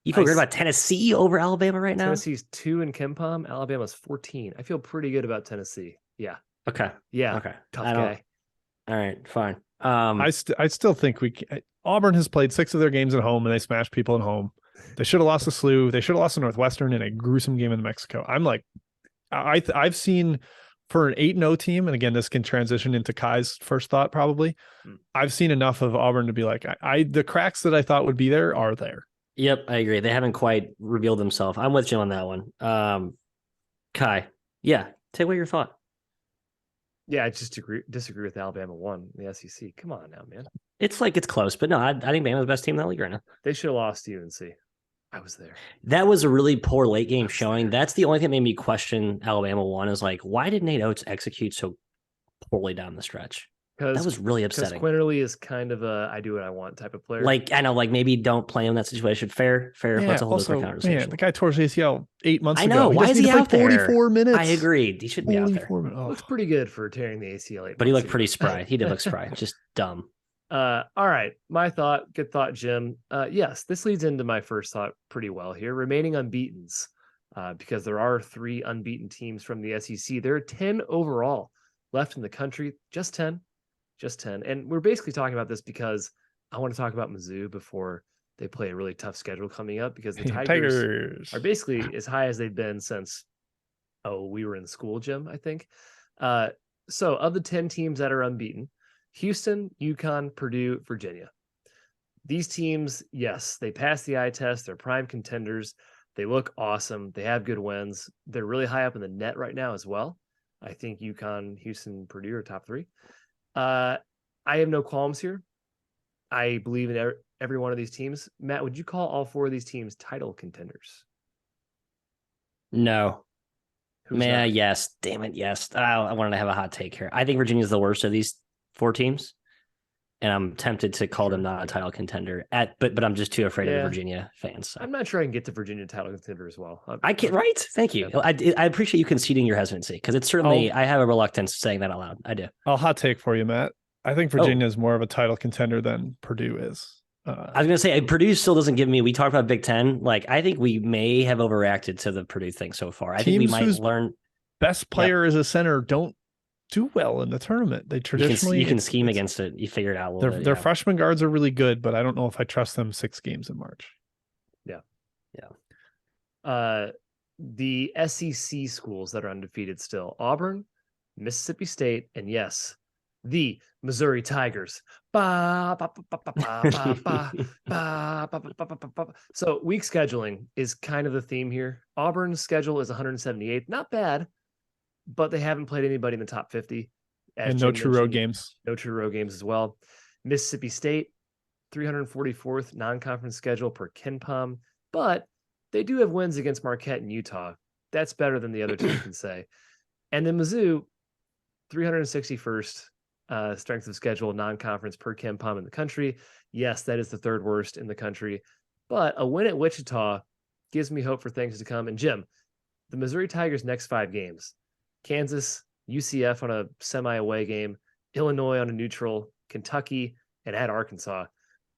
You feel great about Tennessee over Alabama right now? Tennessee's 2 in KenPom. Alabama's 14. I feel pretty good about Tennessee. Yeah. Okay. Yeah. Okay. Tough guy. All right. Fine. I still think Auburn has played 6 of their games at home, and they smashed people at home. They should have lost to SLU. They should have lost to Northwestern in a gruesome game in Mexico. I'm like, I've seen for an 8-0 team, and again, this can transition into Kai's first thought probably. I've seen enough of Auburn to be like, the cracks that I thought would be there are there. Yep, I agree. They haven't quite revealed themselves. I'm with you on that one. Kai, yeah, take away your thought. Yeah, I just disagree with Alabama 1 in the SEC. Come on now, man. It's close, but no, I think Bama's the best team in that league right now. They should have lost to UNC. I was there. That was a really poor late game showing. That's the only thing that made me question Alabama 1 is like, why did Nate Oates execute so poorly down the stretch? That was really upsetting. Because Quinterly is kind of a I do what I want type of player. Like, I know, like maybe don't play him in that situation. Fair. Yeah, that's a whole different also, conversation. man, the guy tore his ACL 8 months I ago. know. Why is he out there? 44 minutes. I agree. He shouldn't be out there. Looks pretty good for tearing the ACL. But he looked pretty spry. He did look spry. Just dumb. All right. My thought. Good thought, Jim. Yes, this leads into my first thought pretty well here. Remaining unbeatens, because there are 3 unbeaten teams from the SEC. There are 10 overall left in the country. Just 10. And we're basically talking about this because I want to talk about Mizzou before they play a really tough schedule coming up, because the Tigers are basically as high as they've been since, we were in school, Jim, I think. So of the 10 teams that are unbeaten, Houston, UConn, Purdue, Virginia. These teams, yes, they pass the eye test. They're prime contenders. They look awesome. They have good wins. They're really high up in the net right now as well. I think UConn, Houston, Purdue are top 3. I have no qualms here. I believe in every one of these teams. Matt, would you call all 4 of these teams title contenders? No. Not? Yes. Damn it. Yes. I wanted to have a hot take here. I think Virginia's the worst of these 4 teams, and I'm tempted to call them not a title contender. But I'm just too afraid of the Virginia fans. So. I'm not sure I can get to Virginia title contender as well. I can't. Right? Thank you. Yeah. I appreciate you conceding your hesitancy, because it's certainly I have a reluctance saying that out loud. I do. I'll hot take for you, Matt. I think Virginia is more of a title contender than Purdue is. I was going to say Purdue still doesn't give me. We talked about Big Ten. Like, I think we may have overreacted to the Purdue thing so far. I think we might learn. Best player as a center don't do well in the tournament. They traditionally you can scheme against it. You figure it out a little bit. Their freshman guards are really good, but I don't know if I trust them 6 games in March. Yeah. The SEC schools that are undefeated still: Auburn, Mississippi State, and yes, the Missouri Tigers. So week scheduling is kind of the theme here. Auburn's schedule is 178th. Not bad, but they haven't played anybody in the top 50. And no true road games. No true road games as well. Mississippi State, 344th non-conference schedule per KenPom, but they do have wins against Marquette and Utah. That's better than the other team can say. And then Mizzou, 361st strength of schedule non-conference per Ken Palm in the country. Yes, that is the third worst in the country, but a win at Wichita gives me hope for things to come. And Jim, the Missouri Tigers' next 5 games: Kansas, UCF on a semi-away game, Illinois on a neutral, Kentucky, and at Arkansas.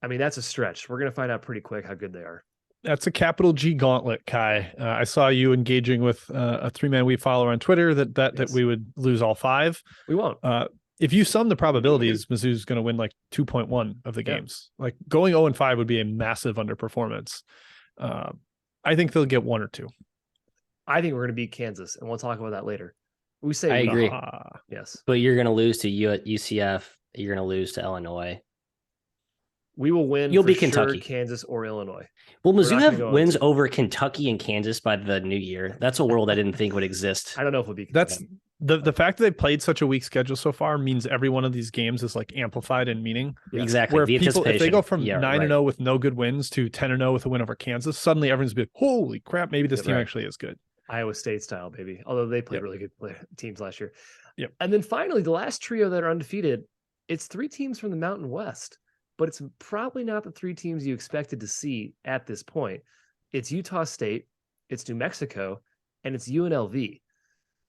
I mean, that's a stretch. We're going to find out pretty quick how good they are. That's a capital G gauntlet, Kai. I saw you engaging with a 3-man we follow on Twitter that we would lose all 5. We won't. If you sum the probabilities, Mizzou's going to win like 2.1 of the games. Like going 0-5 would be a massive underperformance. I think they'll get 1 or 2. I think we're going to beat Kansas, and we'll talk about that later. We say I agree. Yes, but you're going to lose to UCF. You're going to lose to Illinois. We will win. You'll be Kentucky, Kansas, or Illinois. Will Mizzou have wins over Kentucky and Kansas by the new year? That's a world I didn't think would exist. I don't know if we'll be. That's the fact that they played such a weak schedule so far means every one of these games is like amplified in meaning. Yeah. Exactly. Where if they go from 9-0 with no good wins to 10-0 with a win over Kansas, suddenly everyone's be like, holy crap, maybe this team actually is good. Iowa State style, baby. Although they played really good teams last year. Yep. And then finally, the last trio that are undefeated, it's 3 teams from the Mountain West, but it's probably not the 3 teams you expected to see at this point. It's Utah State, it's New Mexico, and it's UNLV.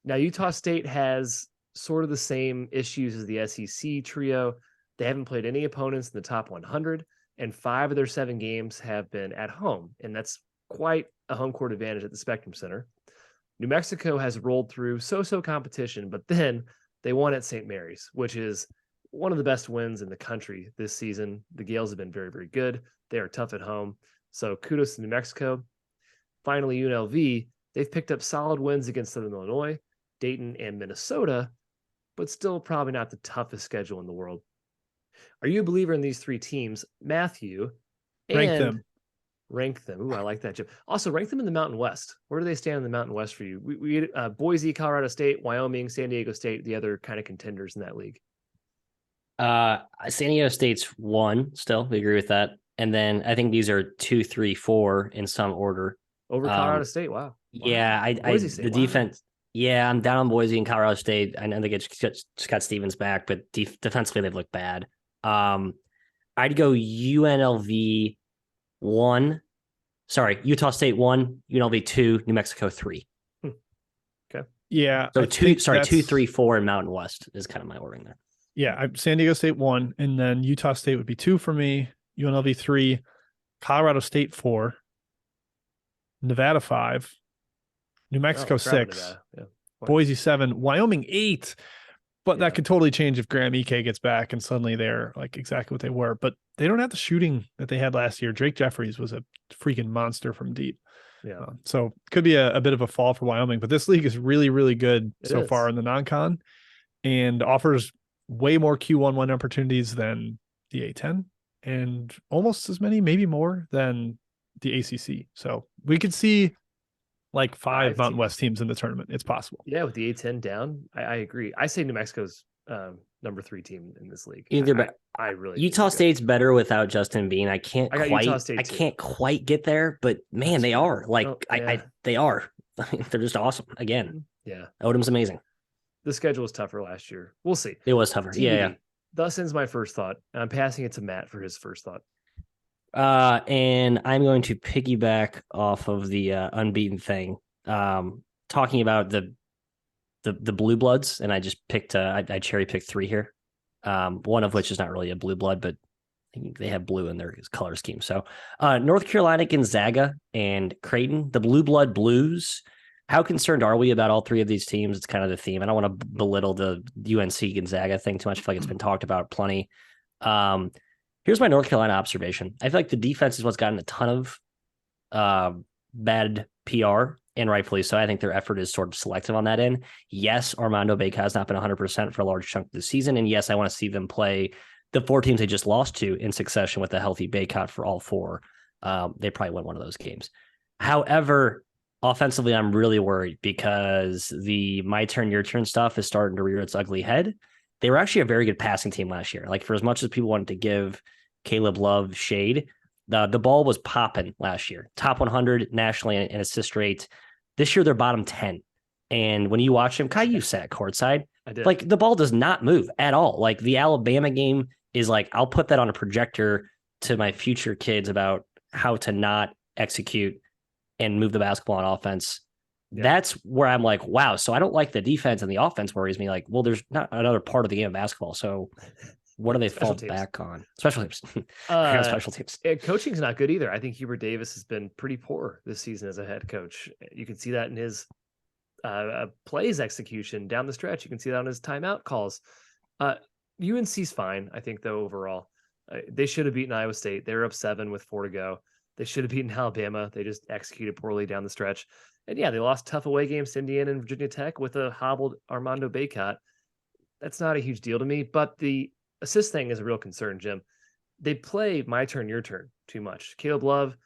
Now, Utah State has sort of the same issues as the SEC trio. They haven't played any opponents in the top 100, and 5 of their 7 games have been at home, and that's quite a home court advantage at the Spectrum Center. New Mexico has rolled through so-so competition, but then they won at St. Mary's, which is one of the best wins in the country this season. The Gales have been very, very good. They are tough at home. So kudos to New Mexico. Finally, UNLV, they've picked up solid wins against Southern Illinois, Dayton, and Minnesota, but still probably not the toughest schedule in the world. Are you a believer in these 3 teams, Matthew? Rank them. Ooh, I like that, Jim. Also, rank them in the Mountain West. Where do they stand in the Mountain West for you? We Boise, Colorado State, Wyoming, San Diego State, the other kind of contenders in that league. San Diego State's 1 still. We agree with that. And then I think these are 2, 3, 4 in some order. Over Colorado State. Wow. Yeah. The defense. Yeah, I'm down on Boise and Colorado State. I know they get Scott Stevens back, but defensively they've looked bad. I'd go UNLV 1. Sorry, Utah State 1, UNLV 2, New Mexico 3. Okay. Yeah. So 2, 3, 4 in Mountain West is kind of my ordering there. Yeah, San Diego State 1, and then Utah State would be 2 for me, UNLV 3, Colorado State 4, Nevada 5, New Mexico 6, Boise 7, Wyoming 8. But that could totally change if Graham Ike gets back and suddenly they're like exactly what they were. But they don't have the shooting that they had last year. Drake Jeffries was a freaking monster from deep. Yeah. So could be a bit of a fall for Wyoming. But this league is really, really good so far in the non-con and offers way more Q1 opportunities than the A10 and almost as many, maybe more than the ACC. So we could see like 5 Mountain West teams in the tournament. It's possible. Yeah, with the A10 down, I agree. I say New Mexico's number 3 team in this league. I really Utah State's better without Justin Bean. I can't quite get there, but man, they are they are. They're just awesome again. Yeah, Odom's amazing. The schedule was tougher last year. We'll see. It was tougher. TBD. Yeah. Thus ends my first thought. I'm passing it to Matt for his first thought. And I'm going to piggyback off of the unbeaten thing, talking about the blue bloods, and I just picked I cherry picked 3 here, one of which is not really a blue blood, but I think they have blue in their color scheme. So North Carolina, Gonzaga, and Creighton, the blue blood Blues. How concerned are we about all 3 of these teams? It's kind of the theme. I don't want to belittle the UNC Gonzaga thing too much. I feel like it's been talked about plenty. Here's my North Carolina observation. I feel like the defense is what's gotten a ton of bad PR, and rightfully so. I think their effort is sort of selective on that end. Yes, Armando Bacot has not been 100% for a large chunk of the season, and yes, I want to see them play the 4 teams they just lost to in succession with a healthy Bacot for all 4. They probably win one of those games. However, offensively, I'm really worried because the my turn, your turn stuff is starting to rear its ugly head. They were actually a very good passing team last year. Like, for as much as people wanted to give Caleb Love shade, the ball was popping last year. Top 100 nationally in assist rate. This year, they're bottom 10. And when you watch them, Kai, you sat courtside. I did. Like the ball does not move at all. Like the Alabama game is like, I'll put that on a projector to my future kids about how to not execute and move the basketball on offense. Yeah. That's where I'm like, wow. So I don't like the defense, and the offense worries me. Like, well, there's not another part of the game of basketball. So what do they fall back on? Special teams. Special teams. Coaching's not good either. I think Hubert Davis has been pretty poor this season as a head coach. You can see that in his plays execution down the stretch. You can see that on his timeout calls. UNC's fine, I think, though, overall. They should have beaten Iowa State. They were up 7 with 4 to go. They should have beaten Alabama. They just executed poorly down the stretch. And yeah, they lost tough away games to Indiana and Virginia Tech with a hobbled Armando Bacot. That's not a huge deal to me, but the assist thing is a real concern, Jim. They play my turn, your turn too much. Caleb Love,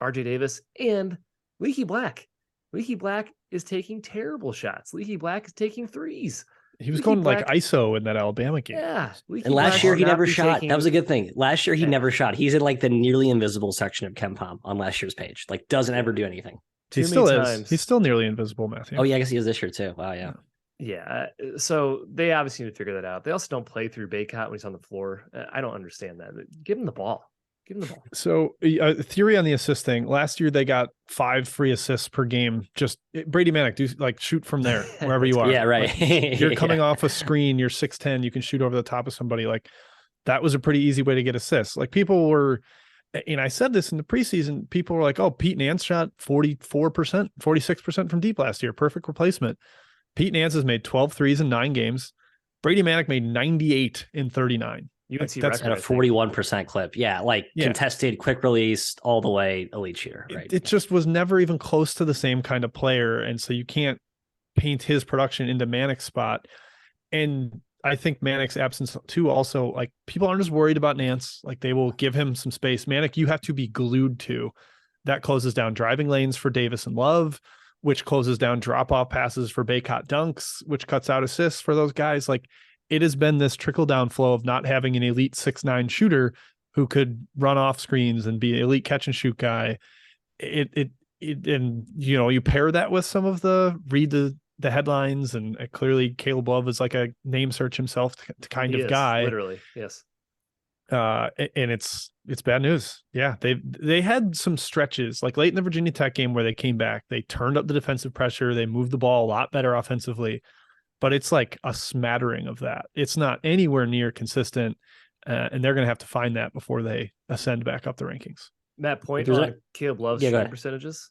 RJ Davis, and Leaky Black. Leaky Black is taking terrible shots. Leaky Black is taking threes. He was going like ISO in that Alabama game. Yeah. And last year he never shot. That was a good thing. Last year he never shot. He's in like the nearly invisible section of KenPom on last year's page. Like doesn't ever do anything. He still is. He's still nearly invisible, Matthew. Oh yeah, I guess he is this year too. Wow, yeah. Yeah. So they obviously need to figure that out. They also don't play through Bacot when he's on the floor. I don't understand that. Give him the ball. Give him the ball. So theory on the assist thing. Last year they got 5 free assists per game. Just Brady Manick, do like shoot from there wherever you are. Yeah, right. Like, you're coming off a screen. You're 6'10". You can shoot over the top of somebody. Like that was a pretty easy way to get assists. Like people were, and I said this in the preseason. People were like, "Oh, Pete Nance shot 44%, 46% from deep last year. Perfect replacement." Pete Nance has made 12 threes in 9 games. Brady Manick made 98 in 39. That's at a 41% clip. Yeah, like contested, quick release, all the way elite shooter. Right. It just was never even close to the same kind of player. And so you can't paint his production into Manick's spot. And I think Manick's absence too, also, like people aren't as worried about Nance. Like they will give him some space. Manick, you have to be glued to. That closes down driving lanes for Davis and Love, which closes down drop-off passes for Bacot dunks, which cuts out assists for those guys. Like it has been this trickle-down flow of not having an elite 6'9" shooter who could run off screens and be an elite catch-and-shoot guy. And you know, you pair that with some of the read the headlines, and clearly Caleb Love is like a name search himself kind of guy. Literally, yes. And it's bad news. Yeah, they had some stretches like late in the Virginia Tech game where they came back, they turned up the defensive pressure, they moved the ball a lot better offensively, but it's like a smattering of that. It's not anywhere near consistent, and they're going to have to find that before they ascend back up the rankings. Matt, point on Caleb Love's shooting percentages.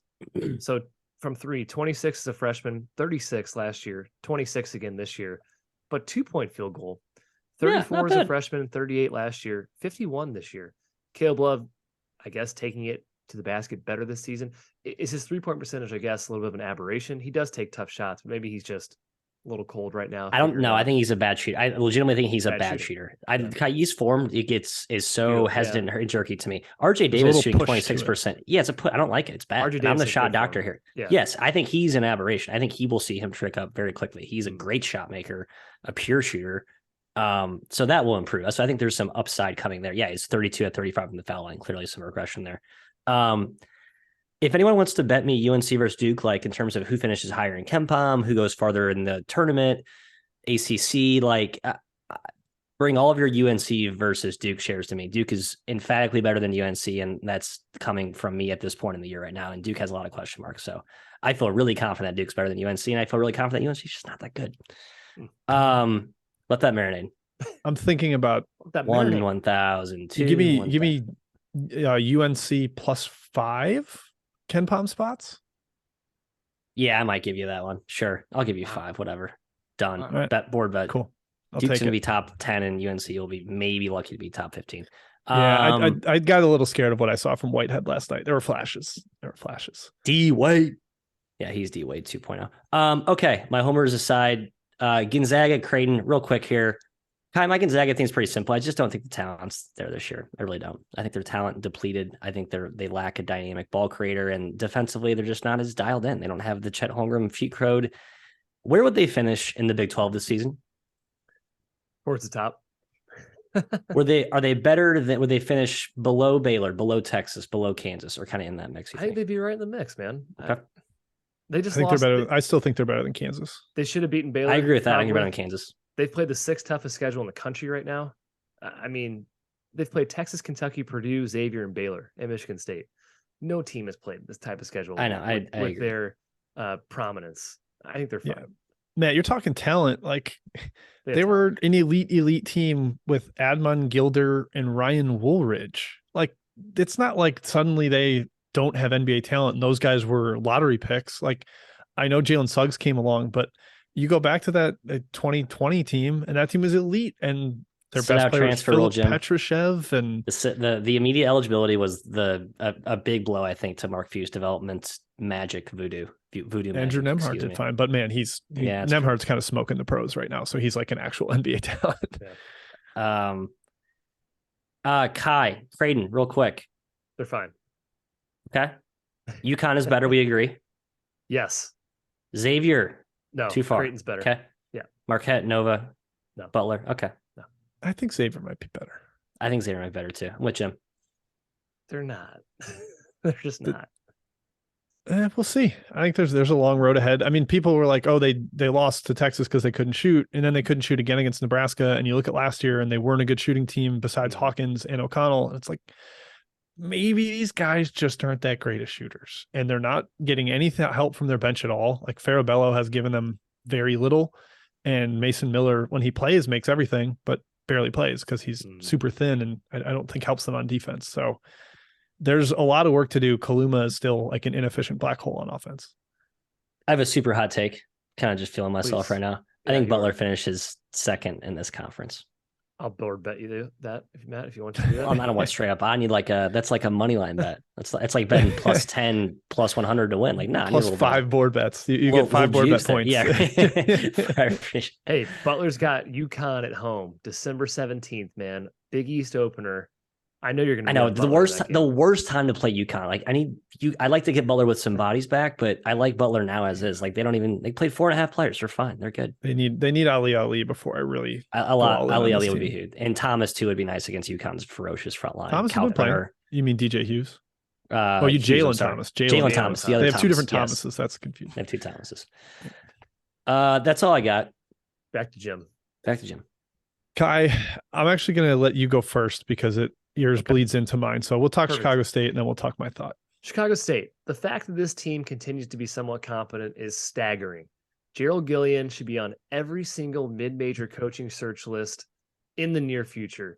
So from 3, 26 as a freshman, 36 last year, 26 again this year, but 2-point field goal. 34 as a freshman, 38 last year, 51 this year. Caleb Love, I guess, taking it to the basket better this season. Is his 3-point percentage, I guess, a little bit of an aberration? He does take tough shots, but maybe he's just a little cold right now. I don't know. I think he's a bad shooter. I legitimately think he's a bad shooter. Kai's form is so hesitant and jerky to me. RJ Davis shooting 26%. Yeah, it's a put. I don't like it. It's bad. I'm the shot doctor here. Yeah. Yes, I think he's an aberration. I think he will see him trick up very quickly. He's a great shot maker, a pure shooter. So that will improve. So I think there's some upside coming there. Yeah, it's 32 at 35 from the foul line. Clearly some regression there. If anyone wants to bet me UNC versus Duke, like in terms of who finishes higher in KenPom, who goes farther in the tournament, ACC, like bring all of your UNC versus Duke shares to me. Duke is emphatically better than UNC, and that's coming from me at this point in the year right now. And Duke has a lot of question marks. So I feel really confident Duke's better than UNC, and I feel really confident UNC is just not that good. Let that marinate. I'm thinking about that 1,000. Give me UNC +5 KenPom spots. Yeah, I might give you that one. Sure, I'll give you 5. Whatever. Done. Right. Bet board bet. Cool. Duke's gonna be top 10, and UNC will be maybe lucky to be top 15. Yeah, I got a little scared of what I saw from Whitehead last night. There were flashes. D Wade. Yeah, he's D Wade 2.0. Okay, my homers aside. Gonzaga, Creighton, real quick here. Kai, my Gonzaga thing is pretty simple. I just don't think the talent's there this year. I really don't. I think their talent depleted. I think they lack a dynamic ball creator, and defensively, they're just not as dialed in. They don't have the Chet Holmgren cheat code. Where would they finish in the Big 12 this season? Towards the top. Are they better than, would they finish below Baylor, below Texas, below Kansas, or kind of in that mix? I think they'd be right in the mix, man. Okay. They just I still think they're better than Kansas. They should have beaten Baylor. I agree with that. I think they're better than Kansas. They've played the 6th toughest schedule in the country right now. I mean, they've played Texas, Kentucky, Purdue, Xavier, and Baylor, and Michigan State. No team has played this type of schedule. I know. I with agree. their prominence. I think they're fine. Yeah. Matt, you're talking talent. Like they talent. were an elite team with Admon Gilder and Ryan Woolridge. Like it's not like suddenly they don't have NBA talent and those guys were lottery picks. Like I know Jalen Suggs came along, but you go back to that 2020 team and that team was elite and their best player was Philip Petrushev, and the immediate eligibility was a big blow, I think, to Mark Few's development magic voodoo. Andrew Nemhard did fine, but man, Nemhard's kind of smoking the pros right now, so he's like an actual NBA talent. Yeah. Kai, Creighton, real quick. They're fine. Okay. UConn is better. We agree. Yes. Xavier. No. Too far. Creighton's better. Okay. Yeah. Marquette, Nova. No. Butler. Okay. No. I think Xavier might be better. I think Xavier might be better too. I'm with Jim. They're not. They're just not. We'll see. I think there's a long road ahead. I mean, people were like, oh, they lost to Texas because they couldn't shoot, and then they couldn't shoot again against Nebraska. And you look at last year, and they weren't a good shooting team besides Hawkins and O'Connell. And it's like maybe these guys just aren't that great as shooters, and they're not getting any help from their bench at all. Like Farabello has given them very little, and Mason Miller, when he plays, makes everything, but barely plays because he's super thin, and I don't think helps them on defense. So there's a lot of work to do. Kaluma is still like an inefficient black hole on offense. I have a super hot take. Kind of just feeling myself right now. Yeah, I think Butler finishes second in this conference. I'll board bet you that, Matt, if you want to do that. I don't want straight up. I need that's like a money line bet. It's like betting plus 10, plus 100 to win. Like, nah, plus 5 board bets. You get 5 board bet points. Yeah. Hey, Butler's got UConn at home, December 17th, man. Big East opener. I know you're going to. I know the worst time to play UConn. Like I like to get Butler with some bodies back, but I like Butler now as is. Like they played 4.5 players. They're fine. They're good. They need Ali before I really. Ali would be huge, and Thomas too would be nice against UConn's ferocious front line. Thomas is good. You mean DJ Hughes? Jalen Thomas. Jalen Thomas. The other they have 2 different Thomases. Yes. That's confusing. They have 2 Thomases. That's all I got. Back to Jim. Kai, I'm actually going to let you go first because yours bleeds into mine. So we'll talk Chicago State and then we'll talk my thought. Chicago State. The fact that this team continues to be somewhat competent is staggering. Gerald Gillian should be on every single mid-major coaching search list in the near future.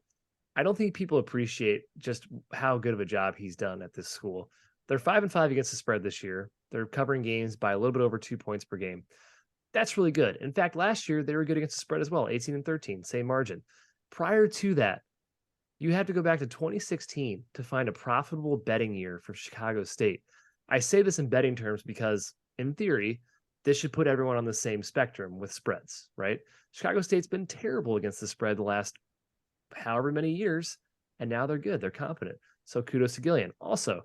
I don't think people appreciate just how good of a job he's done at this school. They're 5-5 against the spread this year. They're covering games by a little bit over 2 points per game. That's really good. In fact, last year they were good against the spread as well, 18-13, same margin. Prior to that, you have to go back to 2016 to find a profitable betting year for Chicago State. I say this in betting terms because, in theory, this should put everyone on the same spectrum with spreads, right? Chicago State's been terrible against the spread the last however many years, and now they're good. They're competent. So kudos to Gillian. Also,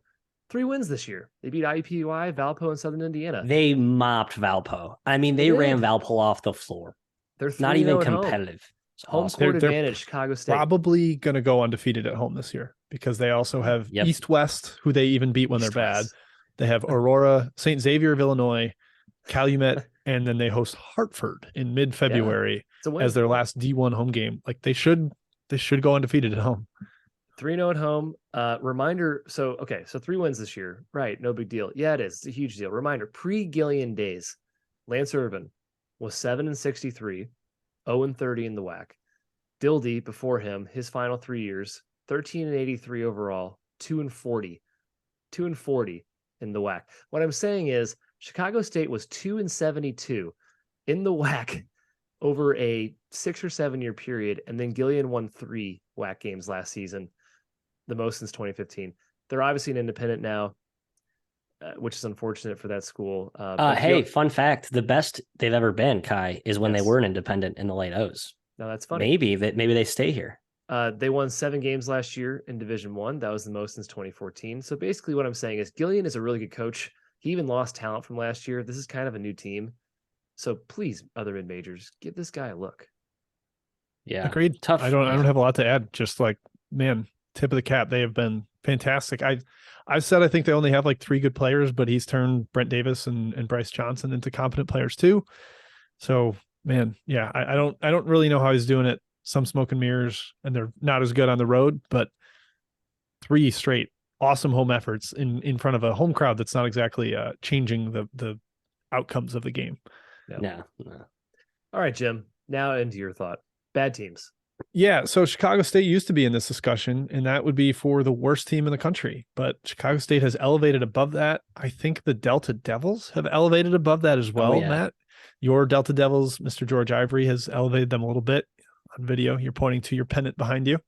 3 wins this year. They beat IUPUI, Valpo, and Southern Indiana. They mopped Valpo. I mean, they ran Valpo off the floor. They're not even competitive. Home court advantage, Chicago State. Probably going to go undefeated at home this year because they also have East West, who they even beat when they're bad. They have Aurora, St. Xavier of Illinois, Calumet, and then they host Hartford in mid-February as their last D1 home game. Like they should go undefeated at home. 3-0 at home. Reminder. So 3 wins this year. Right. No big deal. Yeah, it is. It's a huge deal. Reminder, pre-Gillian days, Lance Irvin was 7-63. 0-30 in the WAC. Dildy before him, his final 3 years, 13-83 overall, 2-40 in the WAC. What I'm saying is Chicago State was 2-72 in the WAC over a 6 or 7 year period, and then Gillian won 3 WAC games last season, the most since 2015. They're obviously an independent now, which is unfortunate for that school. Hey, fun fact: the best they've ever been, Kai, is when they were an independent in the late O's. No, that's funny. Maybe they stay here. They won 7 games last year in Division I. That was the most since 2014. So basically, what I'm saying is Gillian is a really good coach. He even lost talent from last year. This is kind of a new team. So please, other mid majors, give this guy a look. Yeah, agreed. Tough. I don't have a lot to add. Just like, man, tip of the cap. They have been fantastic. I've said I think they only have like 3 good players, but he's turned Brent Davis and Bryce Johnson into competent players too. So Man, yeah, I don't really know how he's doing it. Some smoke and mirrors, and they're not as good on the road, but 3 straight awesome home efforts in front of a home crowd that's not exactly changing the outcomes of the game. No. All right, Jim. Now into your thought. Bad teams. Yeah, so Chicago State used to be in this discussion, and that would be for the worst team in the country. But Chicago State has elevated above that. I think the Delta Devils have elevated above that as well, yeah. Matt. Your Delta Devils, Mr. George Ivory, has elevated them a little bit on video. You're pointing to your pennant behind you.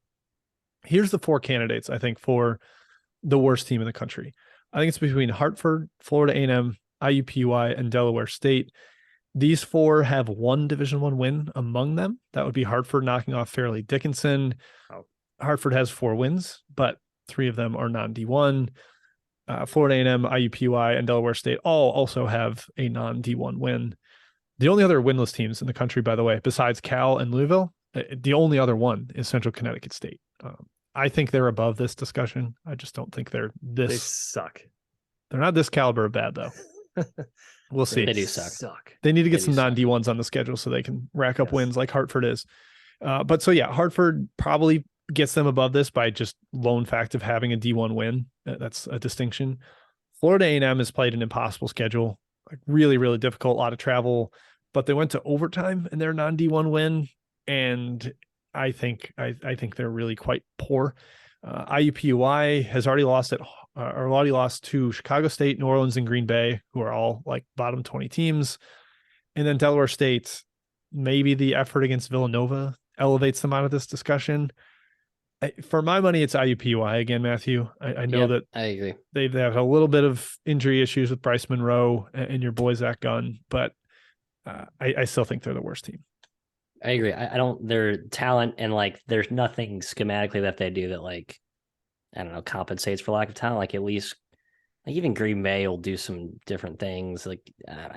Here's the 4 candidates, I think, for the worst team in the country. I think it's between Hartford, Florida A&M, IUPUI, and Delaware State. These 4 have 1 Division I win among them. That would be Hartford knocking off Fairleigh Dickinson. Oh. Hartford has 4 wins, but 3 of them are non-D1. Florida A&M, IUPUI, and Delaware State all also have a non-D1 win. The only other winless teams in the country, by the way, besides Cal and Louisville, the only other one is Central Connecticut State. I think they're above this discussion. I just don't think they're this. They suck. They're not this caliber of bad, though. We'll see. They do suck. They need to get some non-D1s on the schedule so they can rack up wins like Hartford is. But so, yeah, Hartford probably gets them above this by just lone fact of having a D1 win. That's a distinction. Florida A&M has played an impossible schedule, like really, really difficult, a lot of travel, but they went to overtime in their non-D1 win. And I think they're really quite poor. IUPUI has already lost to Chicago State, New Orleans, and Green Bay, who are all like bottom 20 teams. And then Delaware State, maybe the effort against Villanova elevates them out of this discussion. For my money, it's IUPUI again, Matthew. I know that I agree. They have a little bit of injury issues with Bryce Monroe and your boy Zach Gunn, but I still think they're the worst team. I agree. I don't, their talent and like, there's nothing schematically that they do that like, I don't know, compensates for lack of talent. Like at least, like even Green Bay will do some different things. Like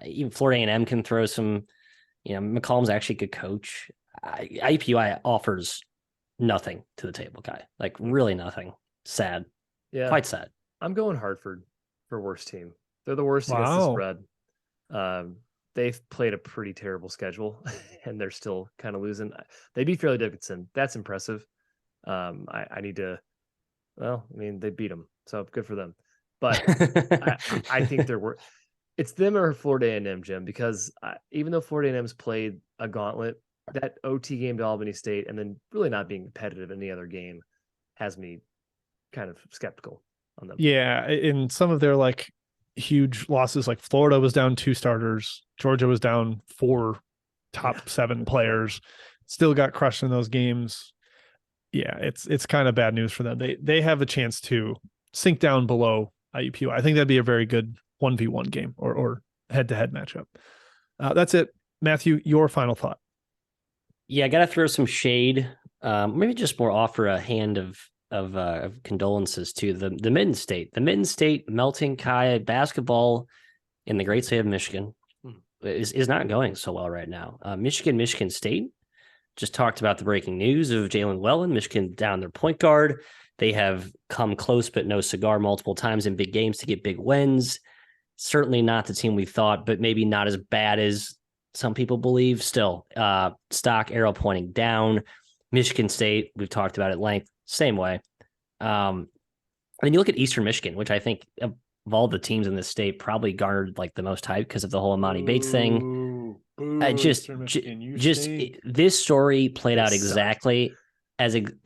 even Florida A&M can throw some, McCollum's actually a good coach. IUPUI offers nothing to the table, guy. Like really nothing. Sad. Yeah. Quite sad. I'm going Hartford for worst team. They're the worst against the spread. They've played a pretty terrible schedule and they're still kind of losing. They beat Fairleigh Dickinson. That's impressive. I need to, they beat them. So good for them. But I think they're it's them or Florida A&M, Jim, because even though Florida A&M's played a gauntlet, that OT game to Albany State and then really not being competitive in any other game has me kind of skeptical on them. Yeah. In some of their like huge losses, like Florida was down 2 starters. Georgia was down 4 top 7 players, still got crushed in those games. Yeah, it's kind of bad news for them. They have a chance to sink down below IUPUI. I think that'd be a very good 1v1 game or head-to-head matchup. That's it. Matthew, your final thought. Yeah, I got to throw some shade. Maybe just more offer a hand of condolences to the Mitten State. The Mitten State Melting Kai basketball in the great state of Michigan is not going so well right now. Michigan State just talked about the breaking news of Jalen Wellen. Michigan down their point guard. They have come close but no cigar multiple times in big games to get big wins. Certainly not the team we thought, but maybe not as bad as some people believe. Still, stock arrow pointing down. Michigan State, we've talked about at length, same way. And then you look at Eastern Michigan, which I think of all the teams in this state probably garnered like the most hype because of the whole Amani Bates thing. This story played out exactly as I'm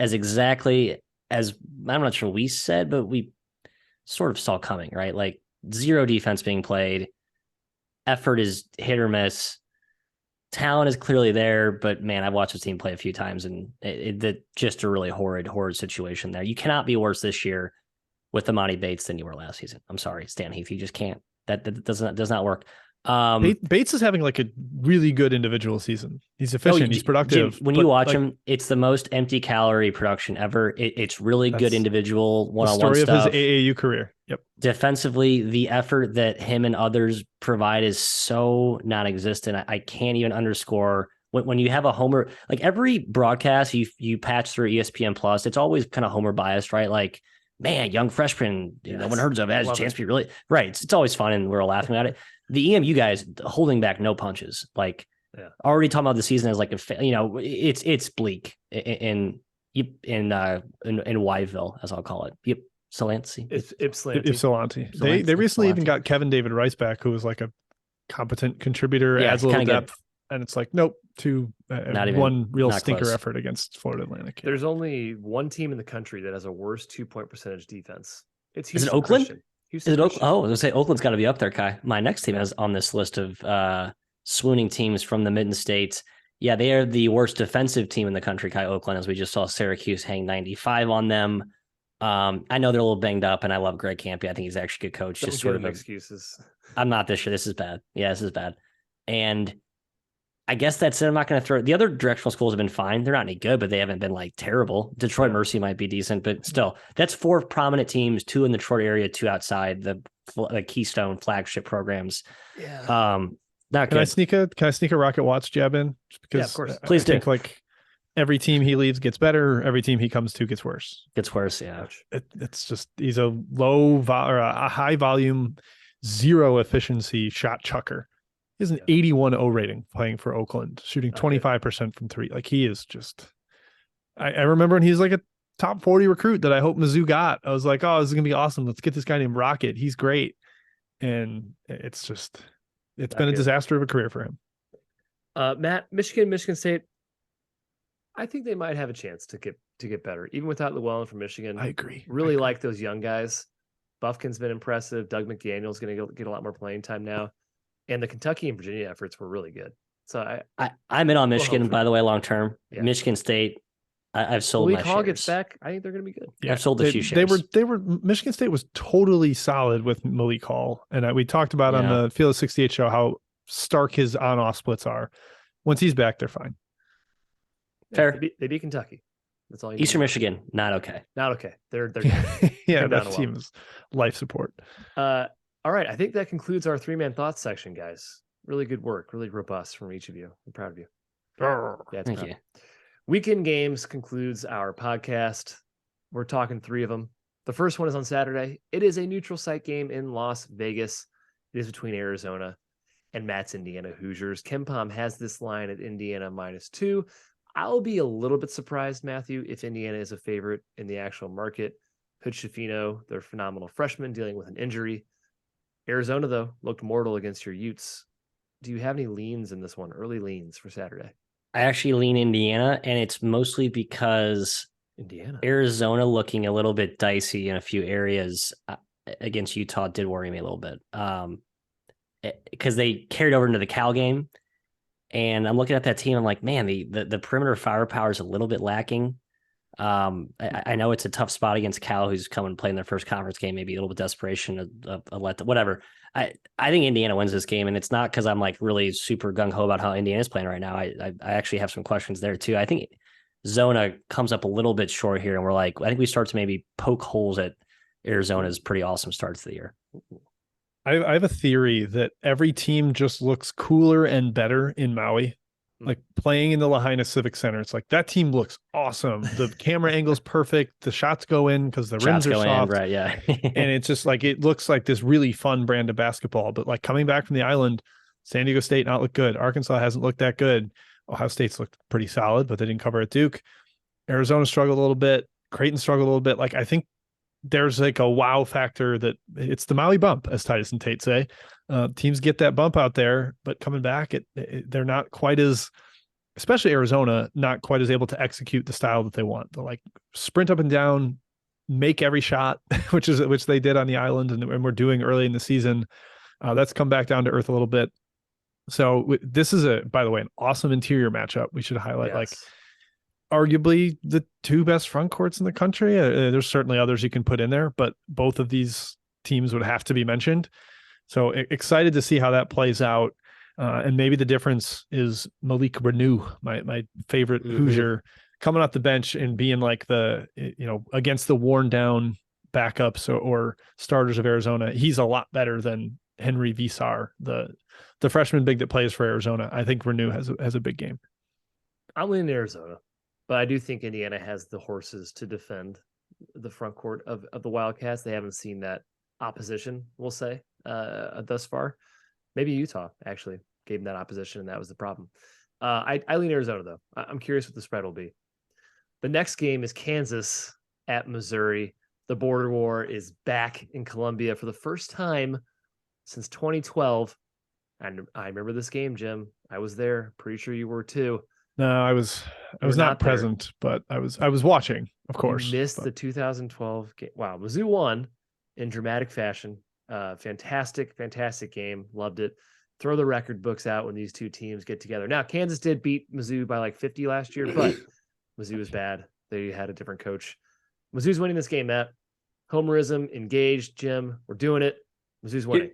not sure we said, but we sort of saw coming, right? Like 0 defense being played, effort is hit or miss. Talent is clearly there, but man, I've watched this team play a few times, and it just a really horrid situation there. You cannot be worse this year with Amani Bates than you were last season. I'm sorry, Stan Heath, you just can't. That does not work. Bates is having like a really good individual season. He's efficient. He's productive. Jim, when you watch him, it's the most empty calorie production ever. It's really good individual one-on-one stuff. Story of his AAU career. Yep. Defensively, the effort that him and others provide is so non-existent. I can't even underscore when you have a homer, like every broadcast you patch through ESPN Plus, it's always kind of homer biased, right? Like, man, young freshman, no one heard of has a chance to be really right. It's always fun and we're all laughing at it. The EMU guys holding back no punches. Like Already talking about the season as like it's bleak in Wyville, as I'll call it. Ypsilanti. Ypsilanti. They recently even got Kevin David Rice back, who was like a competent contributor, adds a little depth, and it's like, nope, one real stinker close. Effort against Florida Atlantic. There's only one team in the country that has a worse 2-point percentage defense. It's Houston. Is it Oakland? Is it Oakland? Oh, I was gonna say Oakland's got to be up there, Kai. My next team is on this list of swooning teams from the Mitten State. Yeah, they are the worst defensive team in the country, Kai. Oakland, as we just saw Syracuse hang 95 on them. I know they're a little banged up, and I love Greg Campy. I think he's actually a good coach. Don't just sort of excuses. I'm not this year. This is bad. Yeah, this is bad. And I guess that's it. I'm not going to throw the other directional schools have been fine. They're not any good, but they haven't been like terrible. Detroit Mercy might be decent, but still, that's 4 prominent teams, 2 in the Detroit area, 2 outside the Keystone flagship programs. Yeah. Can I sneak a Rocket Watts jab in? Just because, of course. Please do. Think like every team he leaves gets better. Every team he comes to gets worse. Yeah. It's just he's a a high volume, 0 efficiency shot chucker. He has an 81 O rating playing for Oakland, shooting 25% from 3. Like he is just. I remember when he's like a top 40 recruit that I hope Mizzou got. I was like, oh, this is gonna be awesome. Let's get this guy named Rocket. He's great, and it's just. It's been a disaster of a career for him. Matt, Michigan State. I think they might have a chance to get better, even without Llewellyn from Michigan. I agree. Really like those young guys. Buffkin's been impressive. Doug McDaniel's going to get a lot more playing time now, and the Kentucky and Virginia efforts were really good. So I'm in on Michigan, by the way, long term. Yeah. Michigan State. I've sold my shares. Hall gets back. I think they're going to be good. Yeah, I've sold a few shares. They were. Michigan State was totally solid with Malik Hall, and we talked about on the Field of 68 show how stark his on-off splits are. Once he's back, they're fine. Fair. They beat Kentucky. That's all. Eastern Michigan, not okay. Not okay. They're yeah. That team is life support. All right. I think that concludes our 3-man thoughts section, guys. Really good work. Really robust from each of you. I'm proud of you. Yeah, thank you. Weekend Games concludes our podcast. We're talking 3 of them. The first one is on Saturday. It is a neutral site game in Las Vegas. It is between Arizona and Matt's Indiana Hoosiers. KenPom has this line at Indiana -2. I'll be a little bit surprised, Matthew, if Indiana is a favorite in the actual market. Hood Schifino, their phenomenal freshman, dealing with an injury. Arizona, though, looked mortal against your Utes. Do you have any leans in this one? Early leans for Saturday? I actually lean Indiana, and it's mostly because Arizona looking a little bit dicey in a few areas against Utah did worry me a little bit because they carried over into the Cal game, and I'm looking at that team. I'm like, man, the perimeter firepower is a little bit lacking. I know it's a tough spot against Cal, who's come and playing their first conference game, maybe a little bit desperation, whatever. I think Indiana wins this game, and it's not because I'm like really super gung-ho about how Indiana's playing right now. I actually have some questions there too. I think Zona comes up a little bit short here, and I think we start to maybe poke holes at Arizona's pretty awesome starts to the year. I have a theory that every team just looks cooler and better in Maui. Like playing in the Lahaina Civic Center, it's like that team looks awesome. The camera angle's perfect. The shots go in because the rims are soft. Right, yeah. And it's just like it looks like this really fun brand of basketball. But like coming back from the island, San Diego State not looked good. Arkansas hasn't looked that good. Ohio State's looked pretty solid, but they didn't cover at Duke. Arizona struggled a little bit. Creighton struggled a little bit. Like I think there's like a wow factor that it's the Maui bump, as Titus and Tate say. Teams get that bump out there, but coming back, they're not quite as, especially Arizona, not quite as able to execute the style that they want. They'll like sprint up and down, make every shot, which they did on the island and we're doing early in the season. That's come back down to earth a little bit. So this is by the way, an awesome interior matchup. We should highlight like arguably the 2 best front courts in the country. There's certainly others you can put in there, but both of these teams would have to be mentioned. So excited to see how that plays out. And maybe the difference is Malik Renew, my favorite Hoosier, coming off the bench and being like against the worn down backups or starters of Arizona. He's a lot better than Henry Visar, the freshman big that plays for Arizona. I think Renew has a big game. I'm leaning Arizona, but I do think Indiana has the horses to defend the front court of the Wildcats. They haven't seen that opposition, we'll say, thus far. Maybe Utah actually gave them that opposition, and that was the problem. I lean Arizona, though. I'm curious what the spread will be. The next game is Kansas at Missouri. The border war is back in Columbia for the first time since 2012. And I remember this game, Jim. I was there. Pretty sure you were too. No, I was not present, but I was watching, of course. You missed the 2012 game. Wow, Mizzou won in dramatic fashion. Fantastic game. Loved it. Throw the record books out when these two teams get together. Now, Kansas did beat Mizzou by like 50 last year, but Mizzou was bad. They had a different coach. Mizzou's winning this game, Matt. Homerism, engaged, Jim. We're doing it. Mizzou's winning.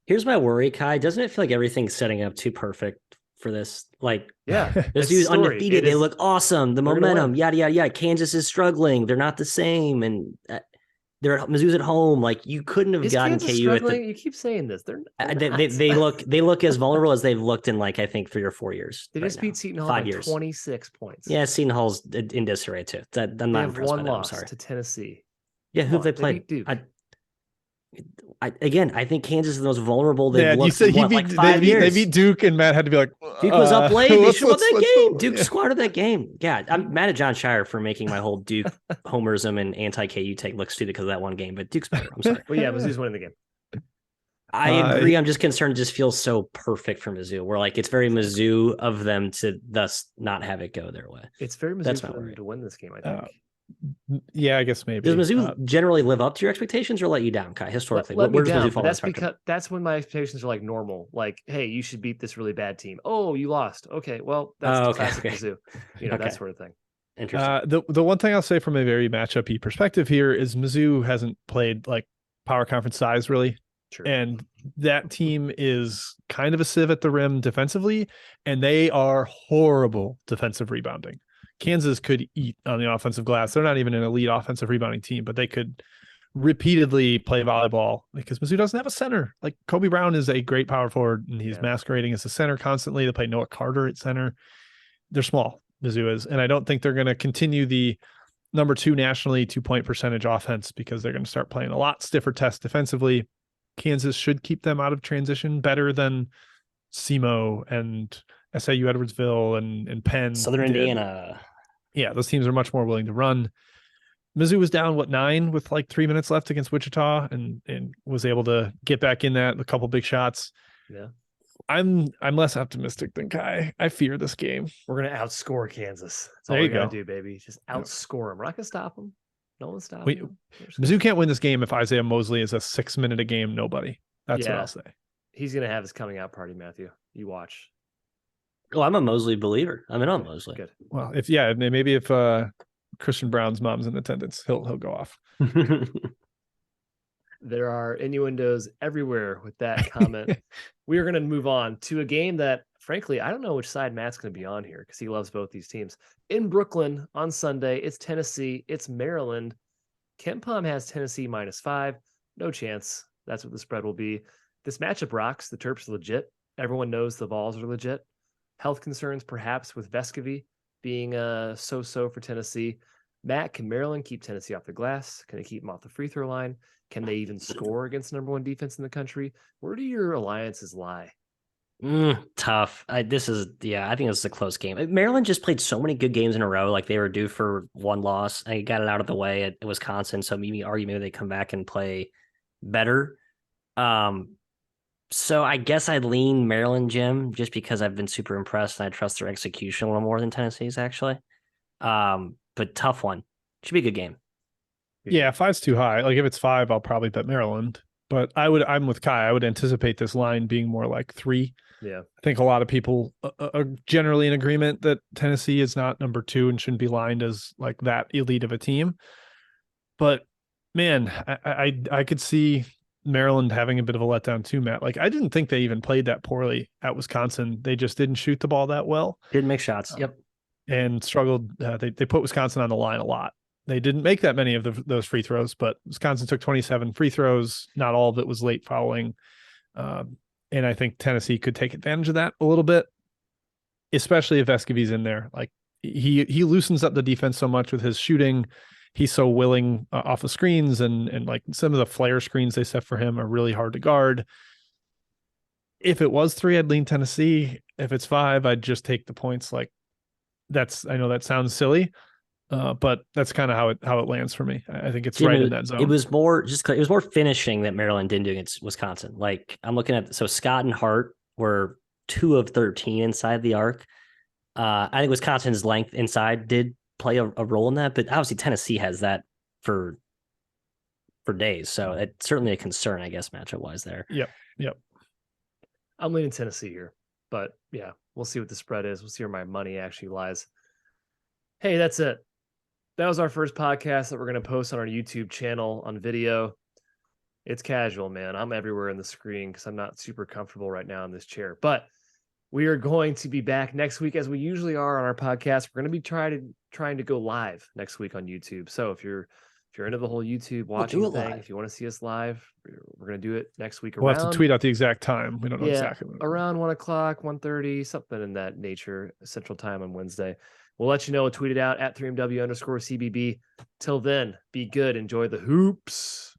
Here's my worry, Kai. Doesn't it feel like everything's setting up too perfect for this? Like, yeah, Mizzou's undefeated. They look awesome. The momentum, yada, yada, yada. Kansas is struggling. They're not the same. And Mizzou's at home. Like, you couldn't have gotten Kansas KU struggling? You keep saying this. They're they look as vulnerable as they've looked in like I think 3 or 4 years. They just beat Seton Hall by 26 points. Yeah, Seton Hall's in disarray too. I'm not impressed by that. I'm sorry. To Tennessee. Yeah, who have they played? I think Kansas is the most vulnerable they've looked in like 5 years. They beat Duke, and Matt had to be like, Duke was up late. They should have won that game. Duke squatted that game. Yeah, I'm mad at John Shire for making my whole Duke homerism and anti-KU take look stupid because of that one game, but Duke's better. I'm sorry. Well, yeah, Mizzou's winning the game. I agree. I'm just concerned it just feels so perfect for Mizzou. Where like it's very Mizzou of them to thus not have it go their way. It's very Mizzou for them to win this game, I think. Yeah, I guess maybe. Does Mizzou generally live up to your expectations or let you down, Kai? Historically, where does Mizzou fall? That's when my expectations are like normal. Like, hey, you should beat this really bad team. Oh, you lost. Okay, well, that's classic Mizzou. That sort of thing. Interesting. The one thing I'll say from a very matchup-y perspective here is Mizzou hasn't played like power conference size really. True. And that team is kind of a sieve at the rim defensively, and they are horrible defensive rebounding. Kansas could eat on the offensive glass. They're not even an elite offensive rebounding team, but they could repeatedly play volleyball because Mizzou doesn't have a center. Like Kobe Brown is a great power forward, and he's masquerading as a center constantly. They play Noah Carter at center. They're small, Mizzou is, and I don't think they're going to continue the number 2 nationally 2-point percentage offense because they're going to start playing a lot stiffer test defensively. Kansas should keep them out of transition better than SEMO and SIU Edwardsville and Penn. Southern Indiana. Yeah, those teams are much more willing to run. Mizzou was down 9 with like 3 minutes left against Wichita and was able to get back in that, a couple big shots. Yeah. I'm less optimistic than Kai. I fear this game. We're gonna outscore Kansas. That's all we gotta do, baby. Just outscore them. We're not gonna stop them. No one's stopping them. Mizzou can't win this game if Isaiah Mosley is a 6-minute a game nobody. That's what I'll say. He's gonna have his coming out party, Matthew. You watch. Oh, I'm a Mosley believer. I'm in on Mosley. Good. Well, if Christian Brown's mom's in attendance, he'll go off. There are innuendos everywhere with that comment. We are going to move on to a game that, frankly, I don't know which side Matt's going to be on here because he loves both these teams. In Brooklyn on Sunday, it's Tennessee, it's Maryland. KenPom has Tennessee -5. No chance. That's what the spread will be. This matchup rocks. The Terps are legit. Everyone knows the Vols are legit. Health concerns, perhaps, with Vescovy being so-so for Tennessee. Matt, can Maryland keep Tennessee off the glass? Can they keep them off the free throw line? Can they even score against the number 1 defense in the country? Where do your alliances lie? Tough. I think this is a close game. Maryland just played so many good games in a row. Like they were due for 1 loss. I got it out of the way at Wisconsin. So maybe they come back and play better. So I guess I'd lean Maryland, Jim, just because I've been super impressed and I trust their execution a little more than Tennessee's actually. But tough one. Should be a good game. Yeah, 5's too high. Like if it's 5, I'll probably bet Maryland. But I'm with Kai. I would anticipate this line being more like 3. Yeah. I think a lot of people are generally in agreement that Tennessee is not number 2 and shouldn't be lined as like that elite of a team. But man, I could see Maryland having a bit of a letdown too, Matt. Like I didn't think they even played that poorly at Wisconsin. They just didn't shoot the ball that well. Didn't make shots. Yep. And struggled. They put Wisconsin on the line a lot. They didn't make that many of those free throws, but Wisconsin took 27 free throws. Not all of it was late fouling. And I think Tennessee could take advantage of that a little bit, especially if Vescovy's in there. Like he loosens up the defense so much with his shooting. He's so willing off the screens and like some of the flare screens they set for him are really hard to guard. If it was 3, I'd lean Tennessee. If it's 5, I'd just take the points. Like I know that sounds silly, but that's kind of how it lands for me. I think it's right in that zone. It was more finishing that Maryland didn't do against Wisconsin. Like I'm looking at, so Scott and Hart were 2 of 13 inside the arc. I think Wisconsin's length inside did play a role in that, but obviously Tennessee has that for days. So it's certainly a concern, I guess, matchup wise there. Yep. I'm leaning Tennessee here, but yeah, we'll see what the spread is. We'll see where my money actually lies. Hey, that's it. That was our first podcast that we're going to post on our YouTube channel on video. It's casual, man. I'm everywhere in the screen because I'm not super comfortable right now in this chair, but we are going to be back next week as we usually are on our podcast. We're going to be trying to go live next week on YouTube. So if you're into the whole YouTube watching thing, if you want to see us live, we're going to do it next week. We'll have to tweet out the exact time. We don't know exactly. Around 1 o'clock, 1:30, something in that nature, Central Time on Wednesday. We'll let you know. We'll tweet it out at 3MW_CBB. Till then, be good. Enjoy the hoops.